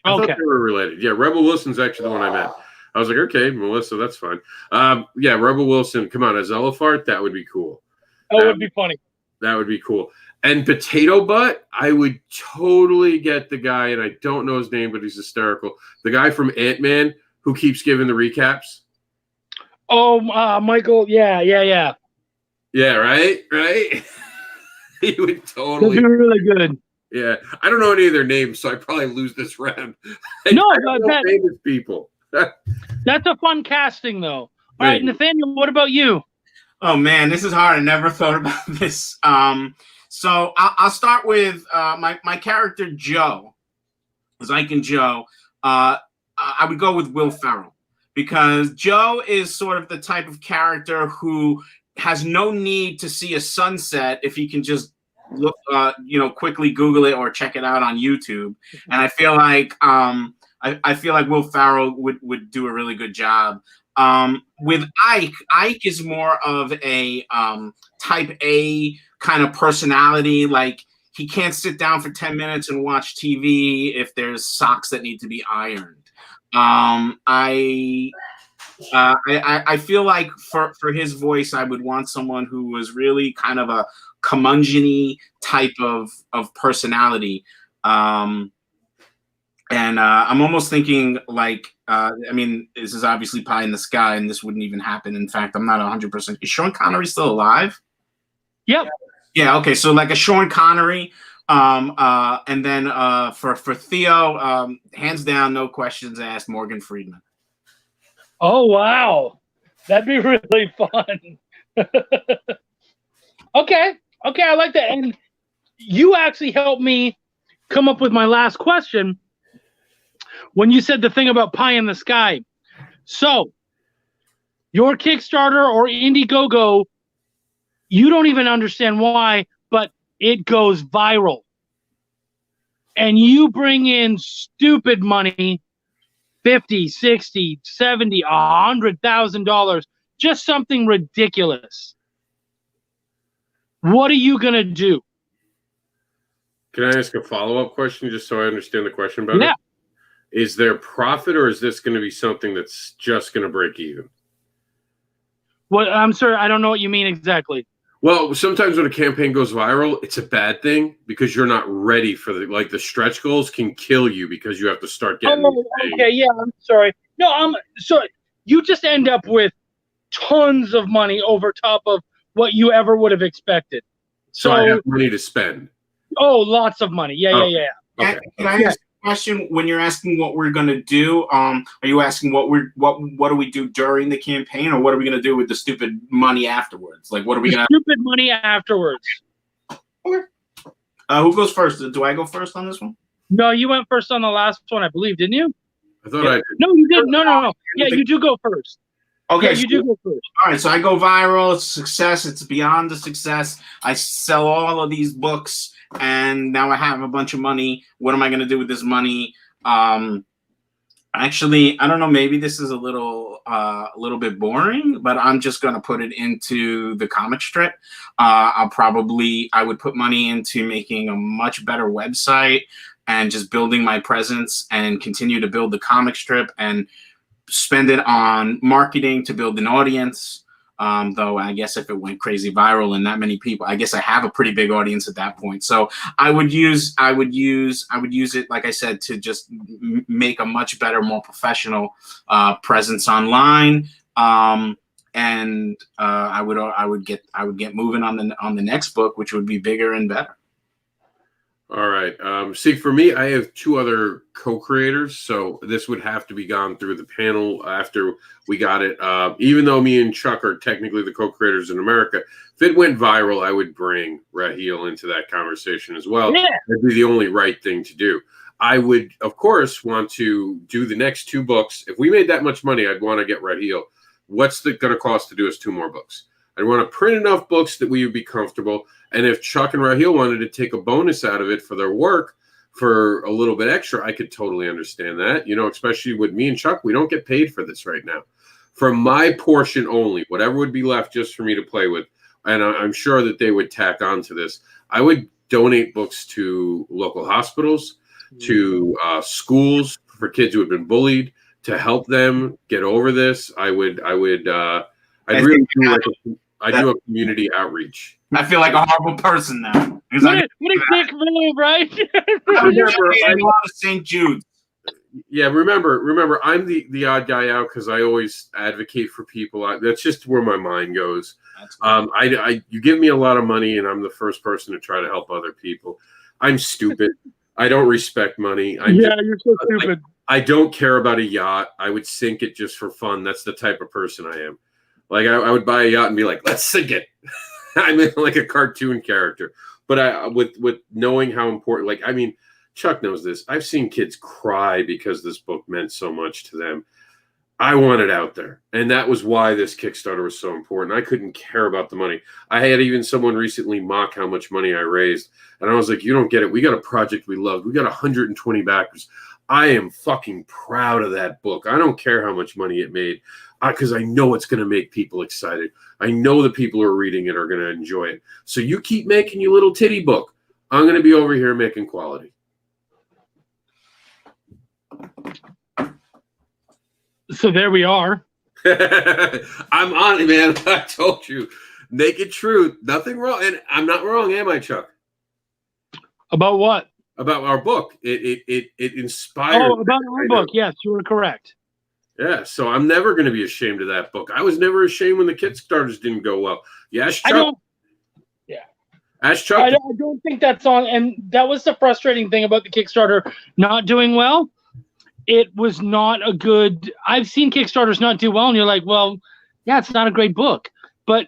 I Okay. thought they were related. Yeah, Rebel Wilson's actually the one I meant. I was like, okay, Melissa, that's fine. Yeah, Rebel Wilson, come on, as Elefart, that would be cool. That would be funny. That would be cool. And Potato Butt, I would totally get the guy, and I don't know his name, but he's hysterical. The guy from Ant-Man who keeps giving the recaps. Oh, Michael, yeah. Yeah, right? He would totally. That'd be really good. Yeah, I don't know any of their names, so I probably lose this round. No, I don't know famous people. That's a fun casting, though. All right, Nathaniel, what about you? Oh man, this is hard. I never thought about this. So I'll start with my character Joe, Zyke and Joe. I would go with Will Ferrell because Joe is sort of the type of character who has no need to see a sunset if he can just look, quickly Google it or check it out on YouTube. And I feel like I feel like Will Ferrell would do a really good job. With Ike is more of a type A kind of personality. Like he can't sit down for 10 minutes and watch TV if there's socks that need to be ironed. I feel like for his voice, I would want someone who was really kind of a curmudgeon-y type of personality. And I'm almost thinking like, this is obviously pie in the sky and this wouldn't even happen. In fact, I'm not 100%. Is Sean Connery still alive? Yep. Yeah. Okay. So like a Sean Connery. And then for Theo, hands down, no questions asked, Morgan Freeman. Oh, wow. That'd be really fun. Okay, I like that. And you actually helped me come up with my last question when you said the thing about pie in the sky. So, your Kickstarter or Indiegogo, you don't even understand why, but it goes viral. And you bring in stupid money, $50, $60, $70, $100,000, just something ridiculous. What are you going to do? Can I ask a follow-up question just so I understand the question better? Yeah. Is there profit or is this going to be something that's just going to break even? What? I'm sorry, I don't know what you mean exactly. Well, sometimes when a campaign goes viral, it's a bad thing because you're not ready for the stretch goals can kill you because you have to start getting. Oh, okay, yeah, I'm sorry. No, I'm sorry. You just end up with tons of money over top of what you ever would have expected. So I have money to spend. Oh, lots of money. Yeah. Okay. Can I ask a question? When you're asking what we're going to do, are you asking what do we do during the campaign, or what are we going to do with the stupid money afterwards? Like, what are we going to stupid money afterwards? Okay. Who goes first? Do I go first on this one? No, you went first on the last one, I believe, didn't you? I thought I did. No, you didn't. No. Yeah, you do go first. Okay, yeah, you do go first. All right, so I go viral. It's a success. It's beyond the success. I sell all of these books, and now I have a bunch of money. What am I going to do with this money? Actually, I don't know. Maybe this is a little bit boring, but I'm just gonna put it into the comic strip. I would put money into making a much better website and just building my presence and continue to build the comic strip and spend it on marketing to build an audience. Though I guess if it went crazy viral and that many people, I guess I have a pretty big audience at that point. So I would use it, like I said, to just make a much better, more professional presence online. And I would get moving on the next book, which would be bigger and better. All right. See, for me, I have two other co-creators, so this would have to be gone through the panel after we got it. Even though me and Chuck are technically the co-creators in America, if it went viral, I would bring Raheel into that conversation as well. Yeah. That'd be the only right thing to do. I would, of course, want to do the next two books. If we made that much money, I'd want to get Raheel. What's it going to cost to do us two more books? I'd want to print enough books that we would be comfortable. And if Chuck and Raheel wanted to take a bonus out of it for their work for a little bit extra, I could totally understand that. You know, especially with me and Chuck, we don't get paid for this right now. For my portion only, whatever would be left just for me to play with, and I'm sure that they would tack on to this, I would donate books to local hospitals, to schools for kids who have been bullied, to help them get over this. I'd really do a community outreach. I feel like a horrible person now. What a dick move, right? I'm a lot of St. Jude. Yeah, remember, I'm the odd guy out because I always advocate for people. That's just where my mind goes. You give me a lot of money, and I'm the first person to try to help other people. I'm stupid. I don't respect money. You're so stupid. I don't care about a yacht. I would sink it just for fun. That's the type of person I am. Like I would buy a yacht and be like, let's sink it. I mean, like a cartoon character. But with knowing how important, like, I mean, Chuck knows this. I've seen kids cry because this book meant so much to them. I want it out there. And that was why this Kickstarter was so important. I couldn't care about the money. I had even someone recently mock how much money I raised. And I was like, you don't get it. We got a project we love. We got 120 backers. I am fucking proud of that book. I don't care how much money it made because I know it's going to make people excited. I know the people who are reading it are going to enjoy it. So you keep making your little titty book. I'm going to be over here making quality. So there we are. I'm on it, man. I told you. Naked truth. Nothing wrong. And I'm not wrong, am I, Chuck? About what? About our book. It inspired. Oh, about our book. Yes, you were correct. Yeah, so I'm never going to be ashamed of that book. I was never ashamed when the Kickstarters didn't go well. Yeah, Chuck. Ask Chuck. I don't think that's on. And that was the frustrating thing about the Kickstarter not doing well. It was not a good. I've seen Kickstarters not do well, and you're like, well, yeah, it's not a great book. But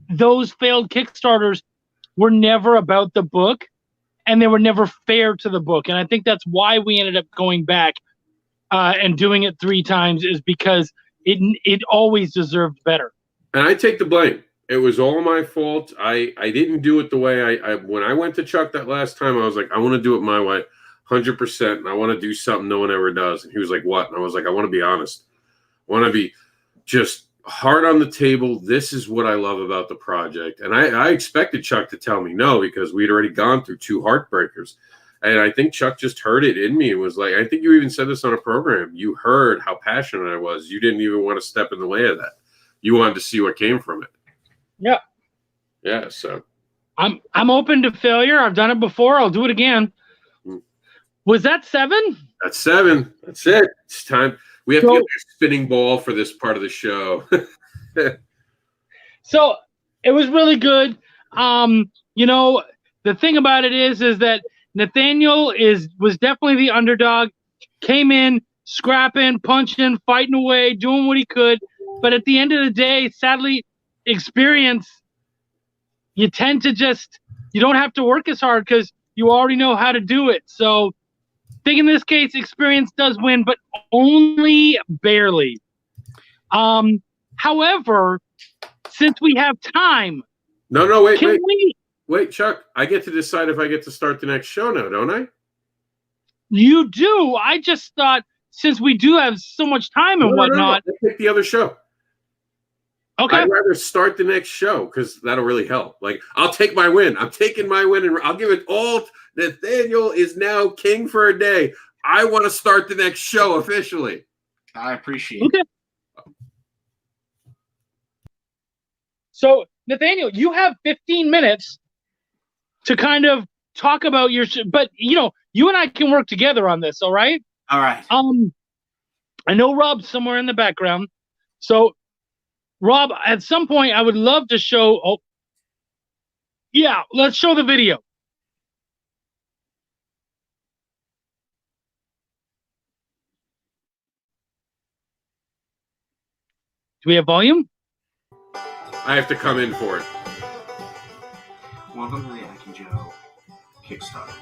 those failed Kickstarters were never about the book, and they were never fair to the book. And I think that's why we ended up going back and doing it 3 times, is because it always deserved better. And I take the blame. It was all my fault. I didn't do it the way I when I went to Chuck that last time, I was like, I want to do it my way, 100%. And I want to do something no one ever does. And he was like, what? And I was like, I want to be honest. I want to be just hard on the table. This is what I love about the project. And I expected Chuck to tell me no, because we'd already gone through 2 heartbreakers. And I think Chuck just heard it in me and was like, I think you even said this on a program. You heard how passionate I was. You didn't even want to step in the way of that. You wanted to see what came from it. Yeah. Yeah, so. I'm open to failure. I've done it before. I'll do it again. Was that 7? That's 7. That's it. It's time. We have to get a spinning ball for this part of the show. So it was really good. You know, the thing about it is that Nathaniel was definitely the underdog, came in, scrapping, punching, fighting away, doing what he could. But at the end of the day, sadly, experience, you tend to you don't have to work as hard because you already know how to do it. So I think in this case, experience does win, but only barely. However, since we have time. No, wait, Chuck. I get to decide if I get to start the next show now, don't I? You do. I just thought, since we do have so much time and whatnot. No. Pick the other show. Okay. I'd rather start the next show because that'll really help. Like, I'll take my win. I'm taking my win, and I'll give it all. Nathaniel is now king for a day. I want to start the next show officially. I appreciate it. Okay. So, Nathaniel, you have 15 minutes to kind of talk about your but you and I can work together on this, all right? All right. I know Rob's somewhere in the background. So, Rob, at some point I would love to show let's show the video. Do we have volume? I have to come in for it. Welcome to the Ike and Joe Kickstarter.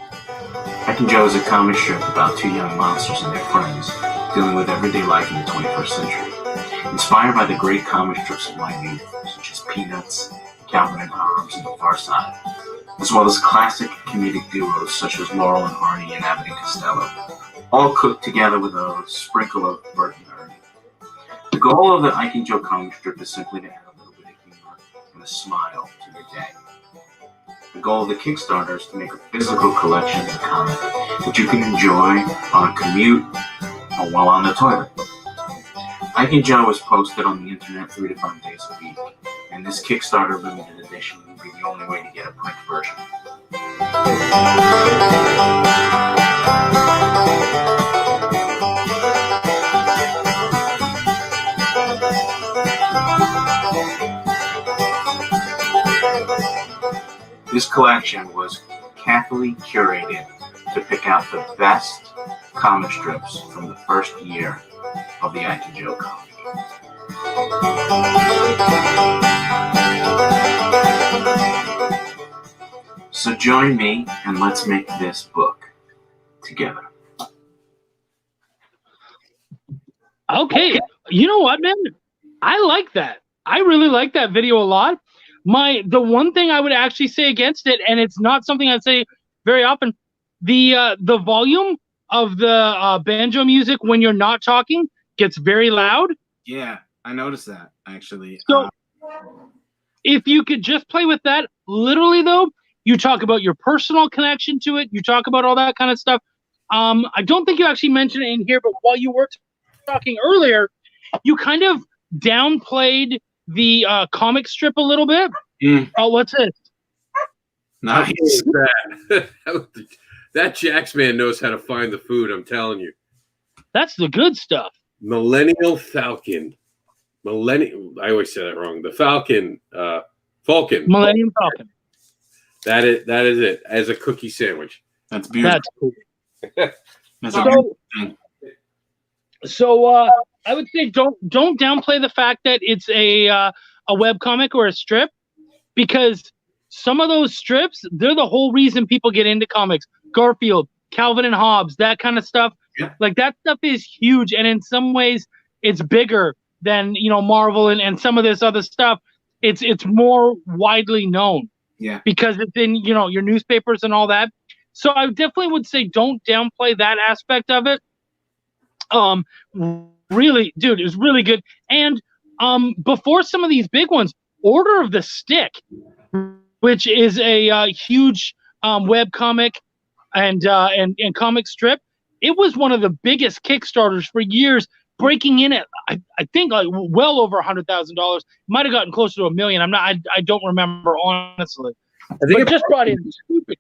Ike and Joe is a comic strip about two young monsters and their friends dealing with everyday life in the 21st century. Inspired by the great comic strips of my youth, such as Peanuts, Calvin and Hobbes, and The Far Side, as well as classic comedic duos such as Laurel and Hardy and Abbott and Costello, all cooked together with a sprinkle of Bert and Ernie. The goal of the Ike and Joe comic strip is simply to add a little bit of humor and a smile to your day. The goal of the Kickstarter is to make a physical collection of the comic that you can enjoy on a commute or while on the toilet. Ike and Joe is posted on the internet 3 to 5 days a week, and this Kickstarter limited edition will be the only way to get a print version. This collection was carefully curated to pick out the best comic strips from the first year of the Ike and Joe comic. So join me and let's make this book together. Okay. You know what, man? I like that. I really like that video a lot. The one thing I would actually say against it, and it's not something I'd say very often, the volume of the banjo music when you're not talking gets very loud. Yeah, I noticed that actually. So if you could just play with that, literally though, you talk about your personal connection to it. You talk about all that kind of stuff. I don't think you actually mentioned it in here, but while you were talking earlier, you kind of downplayed the comic strip a little bit. Oh, what's this? Nice. That Jax man knows how to find the food, I'm telling you. That's the good stuff. Millennial Falcon. I always say that wrong. The Falcon. Falcon. Millennium Falcon. That is it. As a cookie sandwich. That's beautiful. That's cool. So I would say don't downplay the fact that it's a webcomic or a strip, because some of those strips, they're the whole reason people get into comics. Garfield, Calvin and Hobbes, that kind of stuff. Yeah. Like that stuff is huge, and in some ways it's bigger than Marvel and some of this other stuff. It's more widely known. Yeah. Because it's in your newspapers and all that. So I definitely would say don't downplay that aspect of it. Really, dude, it was really good. And before some of these big ones, Order of the Stick, which is a huge web comic and comic strip, it was one of the biggest Kickstarters for years, breaking in at I think like well over $100,000. Might have gotten closer to $1 million. I don't remember honestly. I think it just brought in stupid.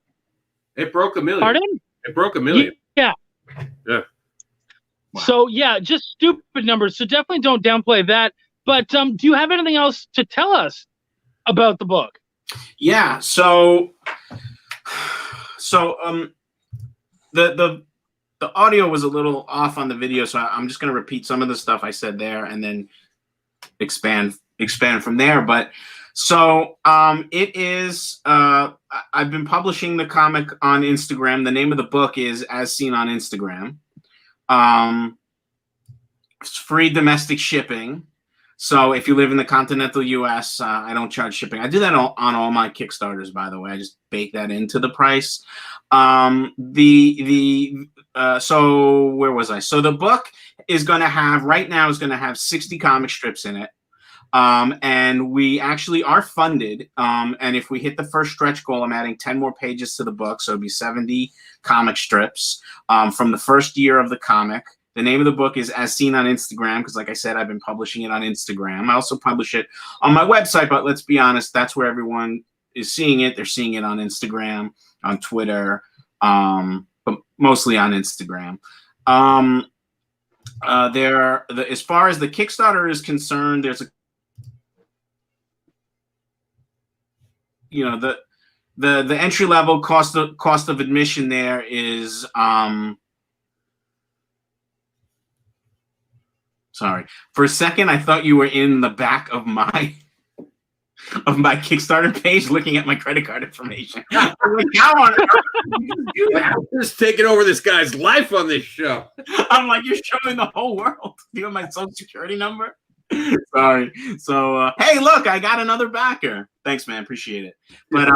It broke $1 million. Pardon? It broke $1 million. Yeah. Yeah. Wow. So yeah, just stupid numbers. So definitely don't downplay that. But do you have anything else to tell us about the book? Yeah. So the audio was a little off on the video, so I'm just going to repeat some of the stuff I said there and then expand from there. But so it is. I've been publishing the comic on Instagram. The name of the book is As Seen on Instagram. It's free domestic shipping. So if you live in the continental U.S., I don't charge shipping. I do that on all my Kickstarters, by the way. I just bake that into the price. So where was I? So the book is going to have right now is going to have 60 comic strips in it. And we actually are funded. And if we hit the first stretch goal, I'm adding 10 more pages to the book. So it'll be 70 comic strips from the first year of the comic. The name of the book is As Seen on Instagram, because like I said, I've been publishing it on Instagram. I also publish it on my website, but let's be honest, that's where everyone is seeing it. They're seeing it on Instagram, on Twitter, but mostly on Instagram. As far as the Kickstarter is concerned, there's a the entry level cost of admission there is sorry, for a second I thought you were in the back of my Kickstarter page looking at my credit card information. I'm like, how on earth did you do that? Just taking over this guy's life on this show. I'm like, you're showing the whole world. Do you have my social security number? Sorry. So hey, look, I got another backer. Thanks, man. Appreciate it. But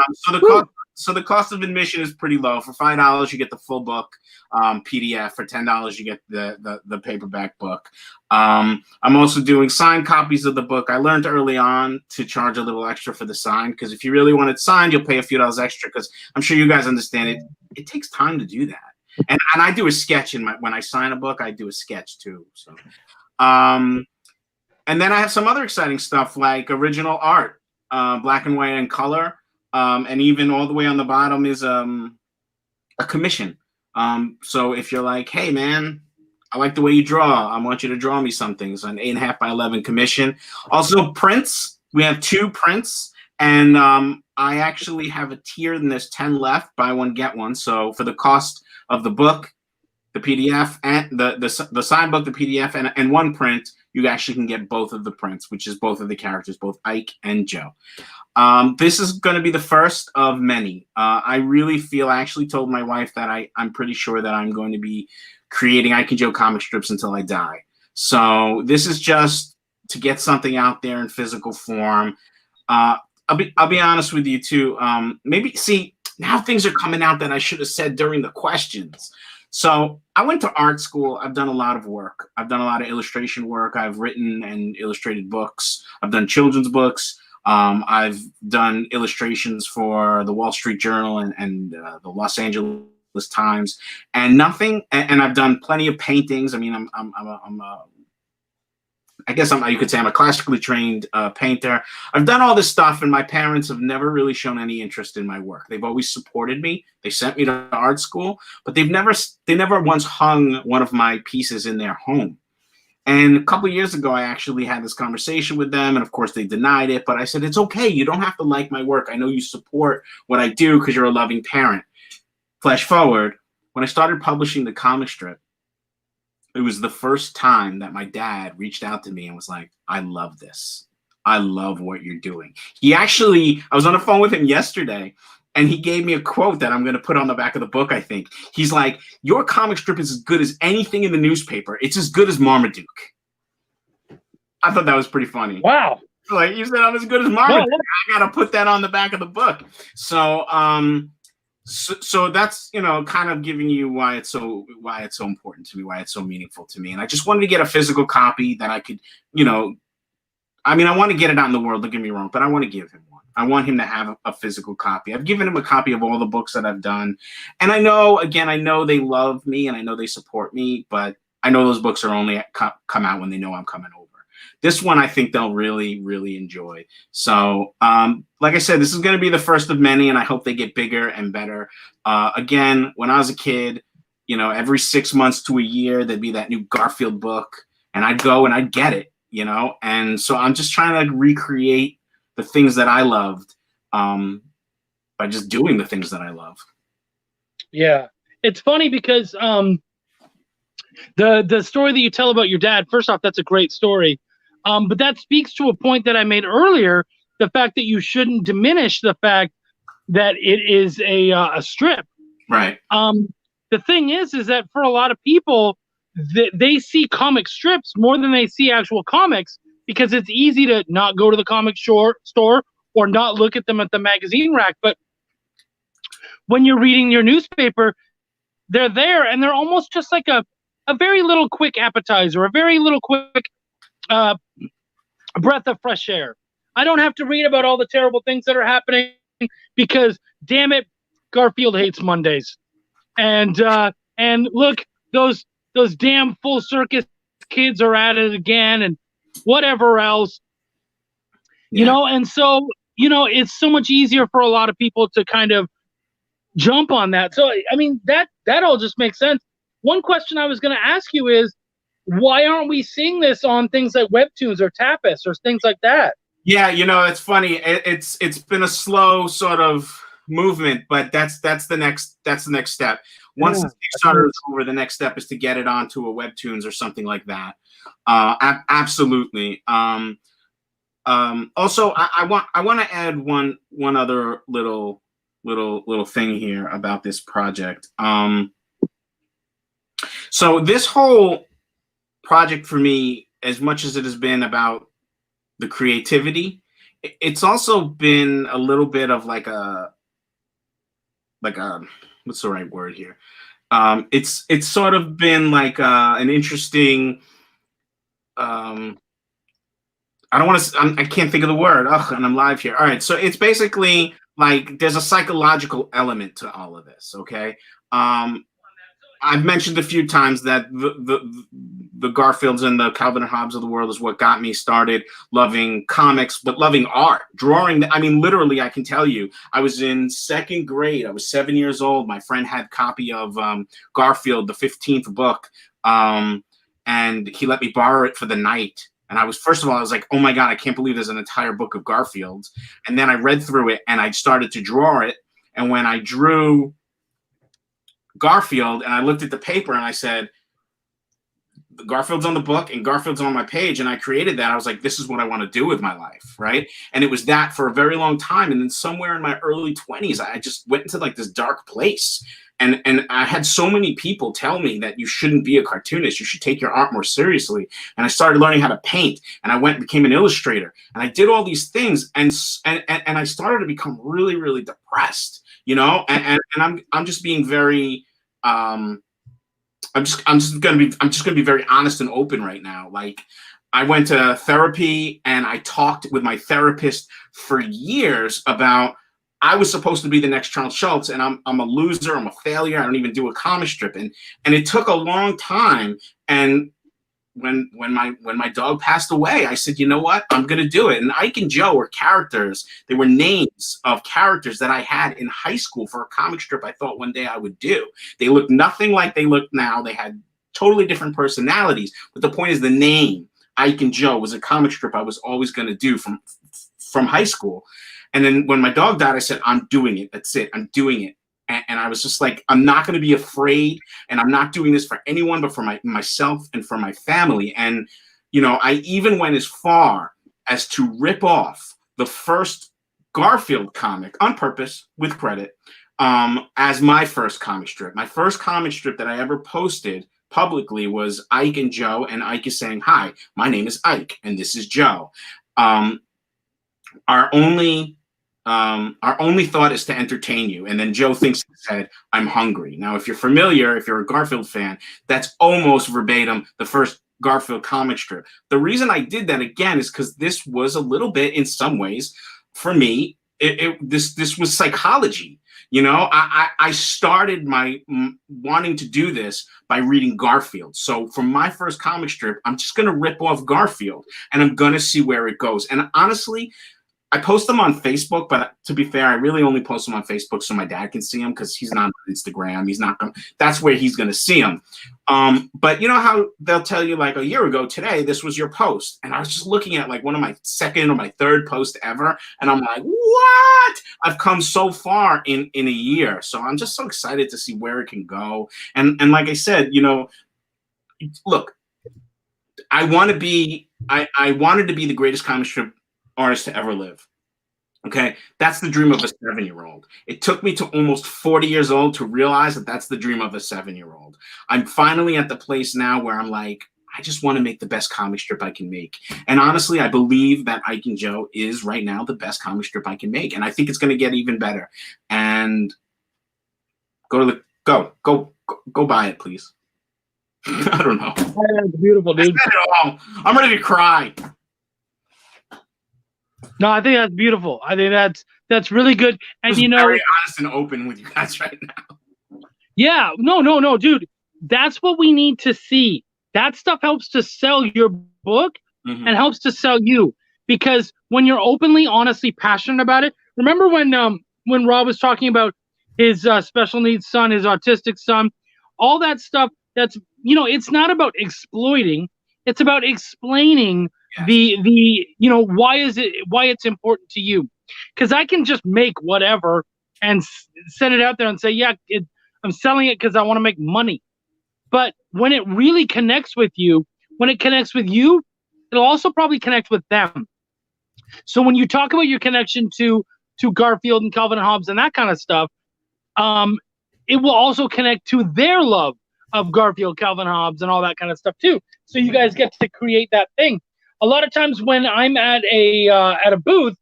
so the cost of admission is pretty low. For $5, you get the full book PDF. For $10, you get the paperback book. I'm also doing signed copies of the book. I learned early on to charge a little extra for the sign, because if you really want it signed, you'll pay a few dollars extra, because I'm sure you guys understand it. It takes time to do that. And I do a sketch when I sign a book, I do a sketch too. So and then I have some other exciting stuff like original art, black and white and color. And even all the way on the bottom is a commission. So if you're like, hey, man, I like the way you draw, I want you to draw me something. It's an 8.5 by 11 commission. Also prints. We have 2 prints. And I actually have a tier, and there's 10 left. Buy one, get one. So for the cost of the book, the PDF, and the signed book, the PDF, and one print, you actually can get both of the prints, which is both of the characters, both Ike and Joe. This is going to be the first of many. I really feel, I actually told my wife that I'm pretty sure that I'm going to be creating Ike and Joe comic strips until I die. So this is just to get something out there in physical form. I'll be honest with you too. Maybe see, now things are coming out that I should have said during the questions. So I went to art school. I've done a lot of work. I've done a lot of illustration work. I've written and illustrated books. I've done children's books. I've done illustrations for the Wall Street Journal and the Los Angeles Times, and I've done plenty of paintings. I mean, you could say I'm a classically trained painter. I've done all this stuff, and my parents have never really shown any interest in my work. They've always supported me. They sent me to art school, but they never once hung one of my pieces in their home. And a couple of years ago, I actually had this conversation with them, and of course they denied it, but I said, it's okay. You don't have to like my work. I know you support what I do because you're a loving parent. Flash forward, when I started publishing the comic strip, it was the first time that my dad reached out to me and was like, I love this. I love what you're doing. I was on the phone with him yesterday, and he gave me a quote that I'm going to put on the back of the book, I think. He's like, your comic strip is as good as anything in the newspaper. It's as good as Marmaduke. I thought that was pretty funny. Wow. Like, you said I'm as good as Marmaduke. No. I got to put that on the back of the book. So, so that's, kind of giving you why it's so important to me, why it's so meaningful to me. And I just wanted to get a physical copy that I could, I want to get it out in the world, don't get me wrong, but I want to give him one. I want him to have a physical copy. I've given him a copy of all the books that I've done. And I know they love me and I know they support me, but I know those books are only come out when they know I'm coming over. This one, I think they'll really, really enjoy. So, like I said, this is going to be the first of many, and I hope they get bigger and better. Again, when I was a kid, every 6 months to a year, there'd be that new Garfield book, and I'd go and I'd get it, And so I'm just trying to recreate the things that I loved by just doing the things that I love. Yeah. It's funny because the story that you tell about your dad, first off, that's a great story. But that speaks to a point that I made earlier, the fact that you shouldn't diminish the fact that it is a strip. Right. The thing is that for a lot of people, they see comic strips more than they see actual comics, because it's easy to not go to the comic store or not look at them at the magazine rack. But when you're reading your newspaper, they're there and they're almost just like a very little quick appetizer, a very little quick breath of fresh air. I don't have to read about all the terrible things that are happening because, damn it, Garfield hates Mondays. And look, those damn Full Circus kids are at it again, and whatever else, you know. And so, it's so much easier for a lot of people to kind of jump on that. So, I mean, that all just makes sense. One question I was going to ask you is, why aren't we seeing this on things like Webtoons or Tapas or things like that? Yeah, it's funny. It's been a slow sort of movement, but that's the next step. Once the Kickstarter is over, the next step is to get it onto a Webtoons or something like that. Absolutely. Also, I want to add one other little thing here about this project. So this whole project for me, as much as it has been about the creativity, it's also been a little bit of like a what's the right word here? It's sort of been like an interesting. I don't want to. I can't think of the word. Ugh, and I'm live here. All right, so it's basically like there's a psychological element to all of this. Okay. I've mentioned a few times that the Garfields and the Calvin and Hobbes of the world is what got me started loving comics, but loving art, drawing. I mean, literally, I can tell you, I was in second grade. I was 7 years old. My friend had a copy of Garfield, the 15th book, and he let me borrow it for the night. And I was like, oh my God, I can't believe there's an entire book of Garfield. And then I read through it and I started to draw it. And when I drew Garfield and I looked at the paper and I said, Garfield's on the book and Garfield's on my page, and I created that. I was like, this is what I want to do with my life, right? And it was that for a very long time. And then somewhere in my early 20s, I just went into like this dark place. And I had so many people tell me that you shouldn't be a cartoonist. You should take your art more seriously. And I started learning how to paint, and I went and became an illustrator. And I did all these things, and I started to become really, really depressed, And I'm just being very I'm just gonna be very honest and open right now. Like, I went to therapy and I talked with my therapist for years about I was supposed to be the next Charles Schulz, and I'm a loser. I'm a failure. I don't even do a comic strip, and it took a long time. And when my dog passed away, I said, you know what? I'm gonna do it. And Ike and Joe were characters. They were names of characters that I had in high school for a comic strip I thought one day I would do. They looked nothing like they look now. They had totally different personalities. But the point is, the name Ike and Joe was a comic strip I was always gonna do from high school. And then when my dog died, I said, I'm doing it. That's it. I'm doing it. And I was just like, I'm not going to be afraid, and I'm not doing this for anyone but for myself and for my family. And, I even went as far as to rip off the first Garfield comic on purpose, with credit, as my first comic strip. My first comic strip that I ever posted publicly was Ike and Joe, and Ike is saying, hi, my name is Ike, and this is Joe. Our only thought is to entertain you. And then Joe thinks he said, I'm hungry. Now, if you're a Garfield fan, that's almost verbatim the first Garfield comic strip. The reason I did that, again, is because this was a little bit, in some ways, for me, this was psychology. I started my wanting to do this by reading Garfield. So for my first comic strip, I'm just going to rip off Garfield, and I'm going to see where it goes. And honestly, I post them on Facebook, but to be fair, I really only post them on Facebook so my dad can see them, because he's not on Instagram. He's not going. That's where he's going to see them. But you know how they'll tell you, like, a year ago today, this was your post, and I was just looking at like one of my second or my third post ever, and I'm like, what? I've come so far in a year, so I'm just so excited to see where it can go. And like I said, look, I wanted to be the greatest comic strip artist to ever live. Okay, that's the dream of a 7-year-old. It took me to almost 40 years old to realize that that's the dream of a 7-year-old. I'm finally at the place now where I'm like, I just want to make the best comic strip I can make. And honestly, I believe that Ike and Joe is right now the best comic strip I can make. And I think it's going to get even better. And Go buy it, please. I don't know. That's beautiful, dude. I'm ready to cry. No, I think that's beautiful. I think that's really good. And I'm very honest and open with you guys right now. Yeah, no, dude. That's what we need to see. That stuff helps to sell your book and helps to sell you, because when you're openly, honestly passionate about it. Remember when Rob was talking about his special needs son, his autistic son, all that stuff. That's, it's not about exploiting. It's about explaining the why it's important to you. Because I can just make whatever and send it out there and say, yeah, I'm selling it because I want to make money. But when it really connects with you, it'll also probably connect with them. So when you talk about your connection to Garfield and Calvin and Hobbes and that kind of stuff, it will also connect to their love of Garfield, Calvin Hobbes, and all that kind of stuff too. So you guys get to create that thing. A lot of times when I'm at a booth,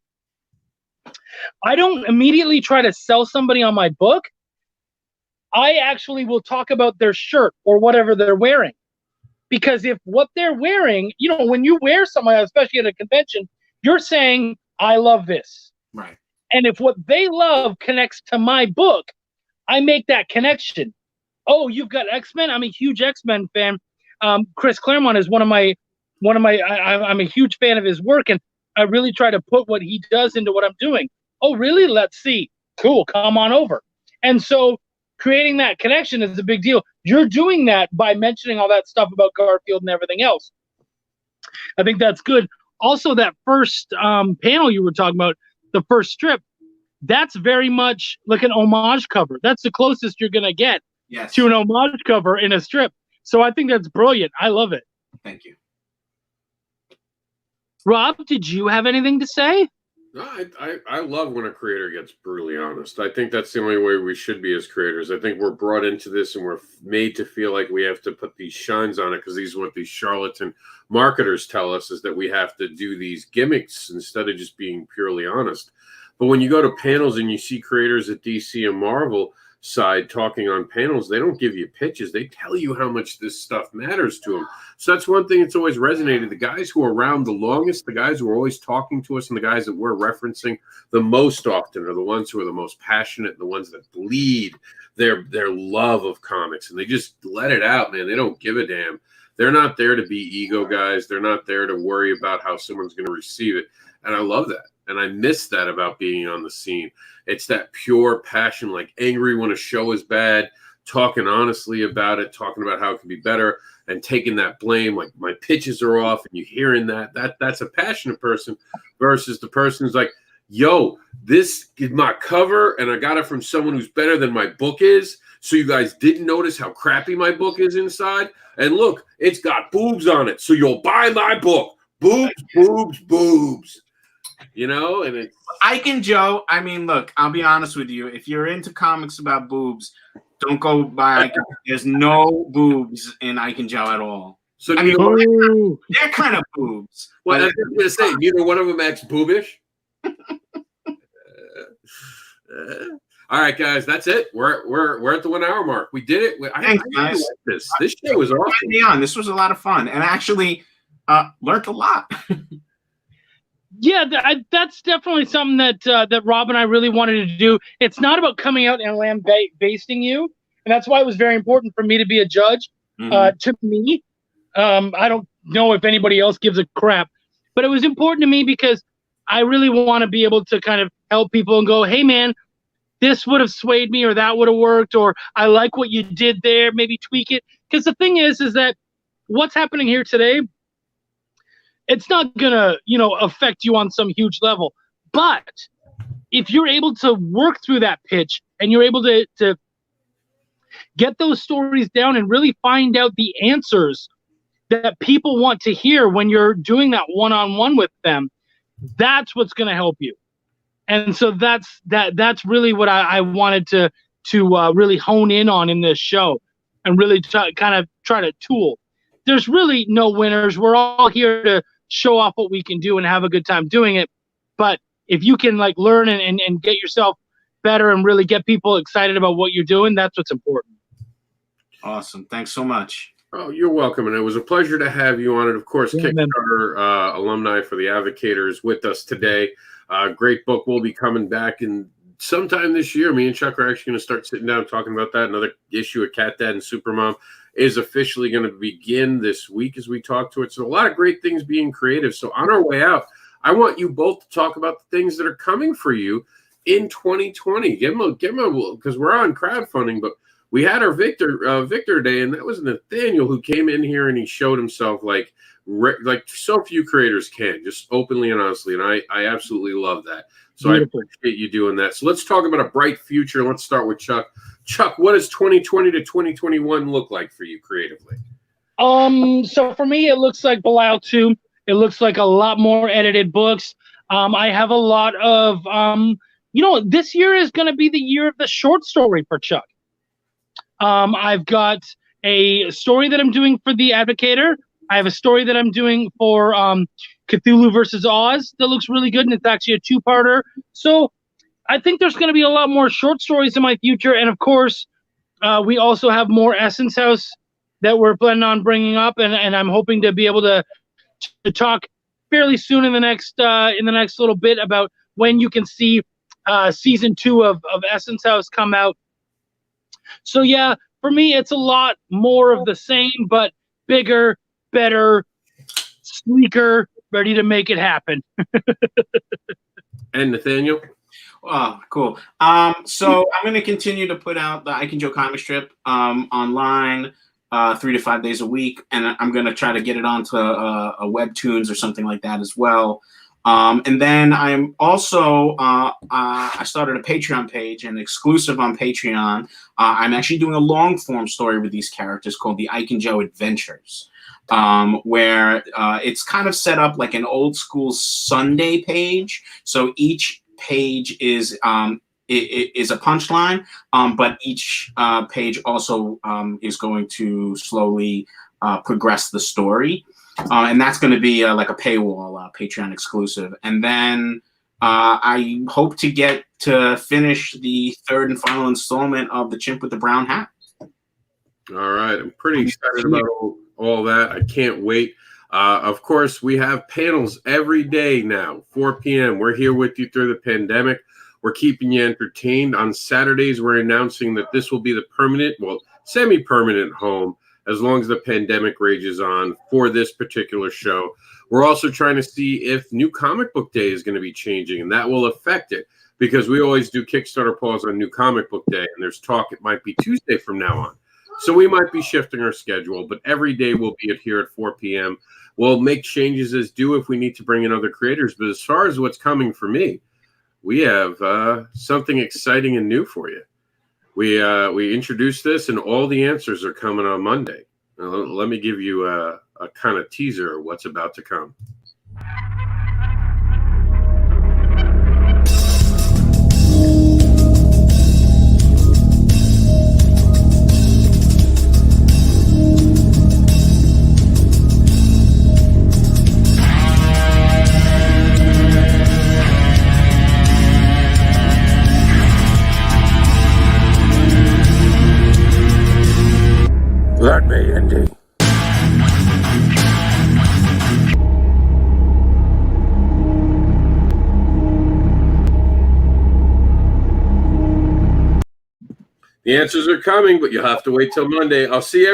I don't immediately try to sell somebody on my book. I actually will talk about their shirt or whatever they're wearing. Because if what they're wearing, when you wear something, especially at a convention, you're saying, I love this. Right. And if what they love connects to my book, I make that connection. Oh, you've got X-Men? I'm a huge X-Men fan. Chris Claremont is one of my I'm a huge fan of his work, and I really try to put what he does into what I'm doing. Oh, really? Let's see. Cool. Come on over. And so creating that connection is a big deal. You're doing that by mentioning all that stuff about Garfield and everything else. I think that's good. Also, that first panel you were talking about, the first strip, that's very much like an homage cover. That's the closest you're going to get to an homage cover in a strip. So I think that's brilliant. I love it. Thank you. Rob, did you have anything to say? No, I love when a creator gets brutally honest. I think that's the only way we should be as creators. I think we're brought into this and we're made to feel like we have to put these shines on it because these are what these charlatan marketers tell us, is that we have to do these gimmicks instead of just being purely honest. But when you go to panels and you see creators at DC and Marvel side talking on panels, they don't give you pitches. They tell you how much this stuff matters to them. So that's one thing that's always resonated. The guys who are around the longest, the guys who are always talking to us, and the guys that we're referencing the most often are the ones who are the most passionate, the ones that bleed their love of comics, and they just let it out, man. They don't give a damn. They're not there to be ego guys. They're not there to worry about how someone's going to receive it. And I love that. And I miss that about being on the scene. It's that pure passion, like angry when a show is bad, talking honestly about it, talking about how it can be better, and taking that blame, like my pitches are off, and you hearing that's a passionate person versus the person who's like, yo, this is my cover, and I got it from someone who's better than my book is, so you guys didn't notice how crappy my book is inside. And look, it's got boobs on it, so you'll buy my book. Boobs, boobs, boobs. And it's Ike and Joe. I mean, look, I'll be honest with you. If you're into comics about boobs, don't go buy Ike. There's no boobs in Ike and Joe at all. So I mean, they're kind of boobs. Well, I was going to say, neither one of them acts boobish. All right, guys, that's it. We're at the 1 hour mark. We did it. Thanks, guys. Like this. This show was awesome. This was a lot of fun, and I actually learned a lot. Yeah, that's definitely something that Rob and I really wanted to do. It's not about coming out and lambasting you, and that's why it was very important for me to be a judge. To me, I don't know if anybody else gives a crap, but it was important to me because I really want to be able to kind of help people and go, hey, man, this would have swayed me, or that would have worked, or I like what you did there, maybe tweak it. Because the thing is that what's happening here today, it's not going to, affect you on some huge level. But if you're able to work through that pitch and you're able to get those stories down and really find out the answers that people want to hear when you're doing that one-on-one with them, that's what's going to help you. And so that's really what I wanted to really hone in on in this show and really kind of try to tool. There's really no winners. We're all here to show off what we can do and have a good time doing it. But if you can learn and get yourself better and really get people excited about what you're doing, that's what's important. Awesome. Thanks so much. Oh, you're welcome. And it was a pleasure to have you on it. Of course, Yeah, man. Kickstarter alumni for the Advocators with us today. Great book will be coming back in sometime this year. Me and Chuck are actually going to start sitting down talking about that. Another issue of Cat Dad and Supermom is officially going to begin this week as we talk to it. So a lot of great things being creative. So on our way out, I want you both to talk about the things that are coming for you in 2020. Give them because we're on crowdfunding, but we had our Victor Day, and that was Nathaniel who came in here and he showed himself like so few creators can, just openly and honestly, and I absolutely love that. So Beautiful. I appreciate you doing that. So let's talk about a bright future. Let's start with Chuck. Chuck, what does 2020 to 2021 look like for you creatively? So for me, it looks like Belial 2. It looks like a lot more edited books. I have a lot of, this year is going to be the year of the short story for Chuck. I've got a story that I'm doing for The Advocator. I have a story that I'm doing for Cthulhu versus Oz that looks really good, and it's actually a two-parter. So I think there's going to be a lot more short stories in my future, and of course, we also have more Essence House that we're planning on bringing up, and I'm hoping to be able to talk fairly soon in the next little bit about when you can see season 2 of Essence House come out. So yeah, for me, it's a lot more of the same, but bigger, better, sleeker, ready to make it happen. And Nathaniel? Oh, cool. So I'm going to continue to put out the Ike and Joe comic strip online 3 to 5 days a week, and I'm going to try to get it onto a Webtoons or something like that as well. And then I'm also I started a Patreon page, and exclusive on Patreon. I'm actually doing a long form story with these characters called the Ike and Joe Adventures, where it's kind of set up like an old school Sunday page. So each page is is a punchline, but each page also is going to slowly progress the story. And that's going to be like a paywall, Patreon exclusive. And then I hope to get to finish the 3rd and final installment of The Chimp with the Brown Hat. All right. I'm pretty excited about all that. I can't wait. Of course, we have panels every day now, 4 p.m. We're here with you through the pandemic. We're keeping you entertained. On Saturdays, we're announcing that this will be the permanent, well, semi-permanent home as long as the pandemic rages on for this particular show. We're also trying to see if New Comic Book Day is going to be changing, and that will affect it because we always do Kickstarter pause on New Comic Book Day, and there's talk it might be Tuesday from now on. So we might be shifting our schedule, but every day we'll be here at 4 p.m. We'll make changes as due if we need to bring in other creators. But as far as what's coming for me, we have something exciting and new for you. We introduced this, and all the answers are coming on Monday. Now, let me give you a kind of teaser of what's about to come. Let me, Indy. The answers are coming, but you'll have to wait till Monday. I'll see you.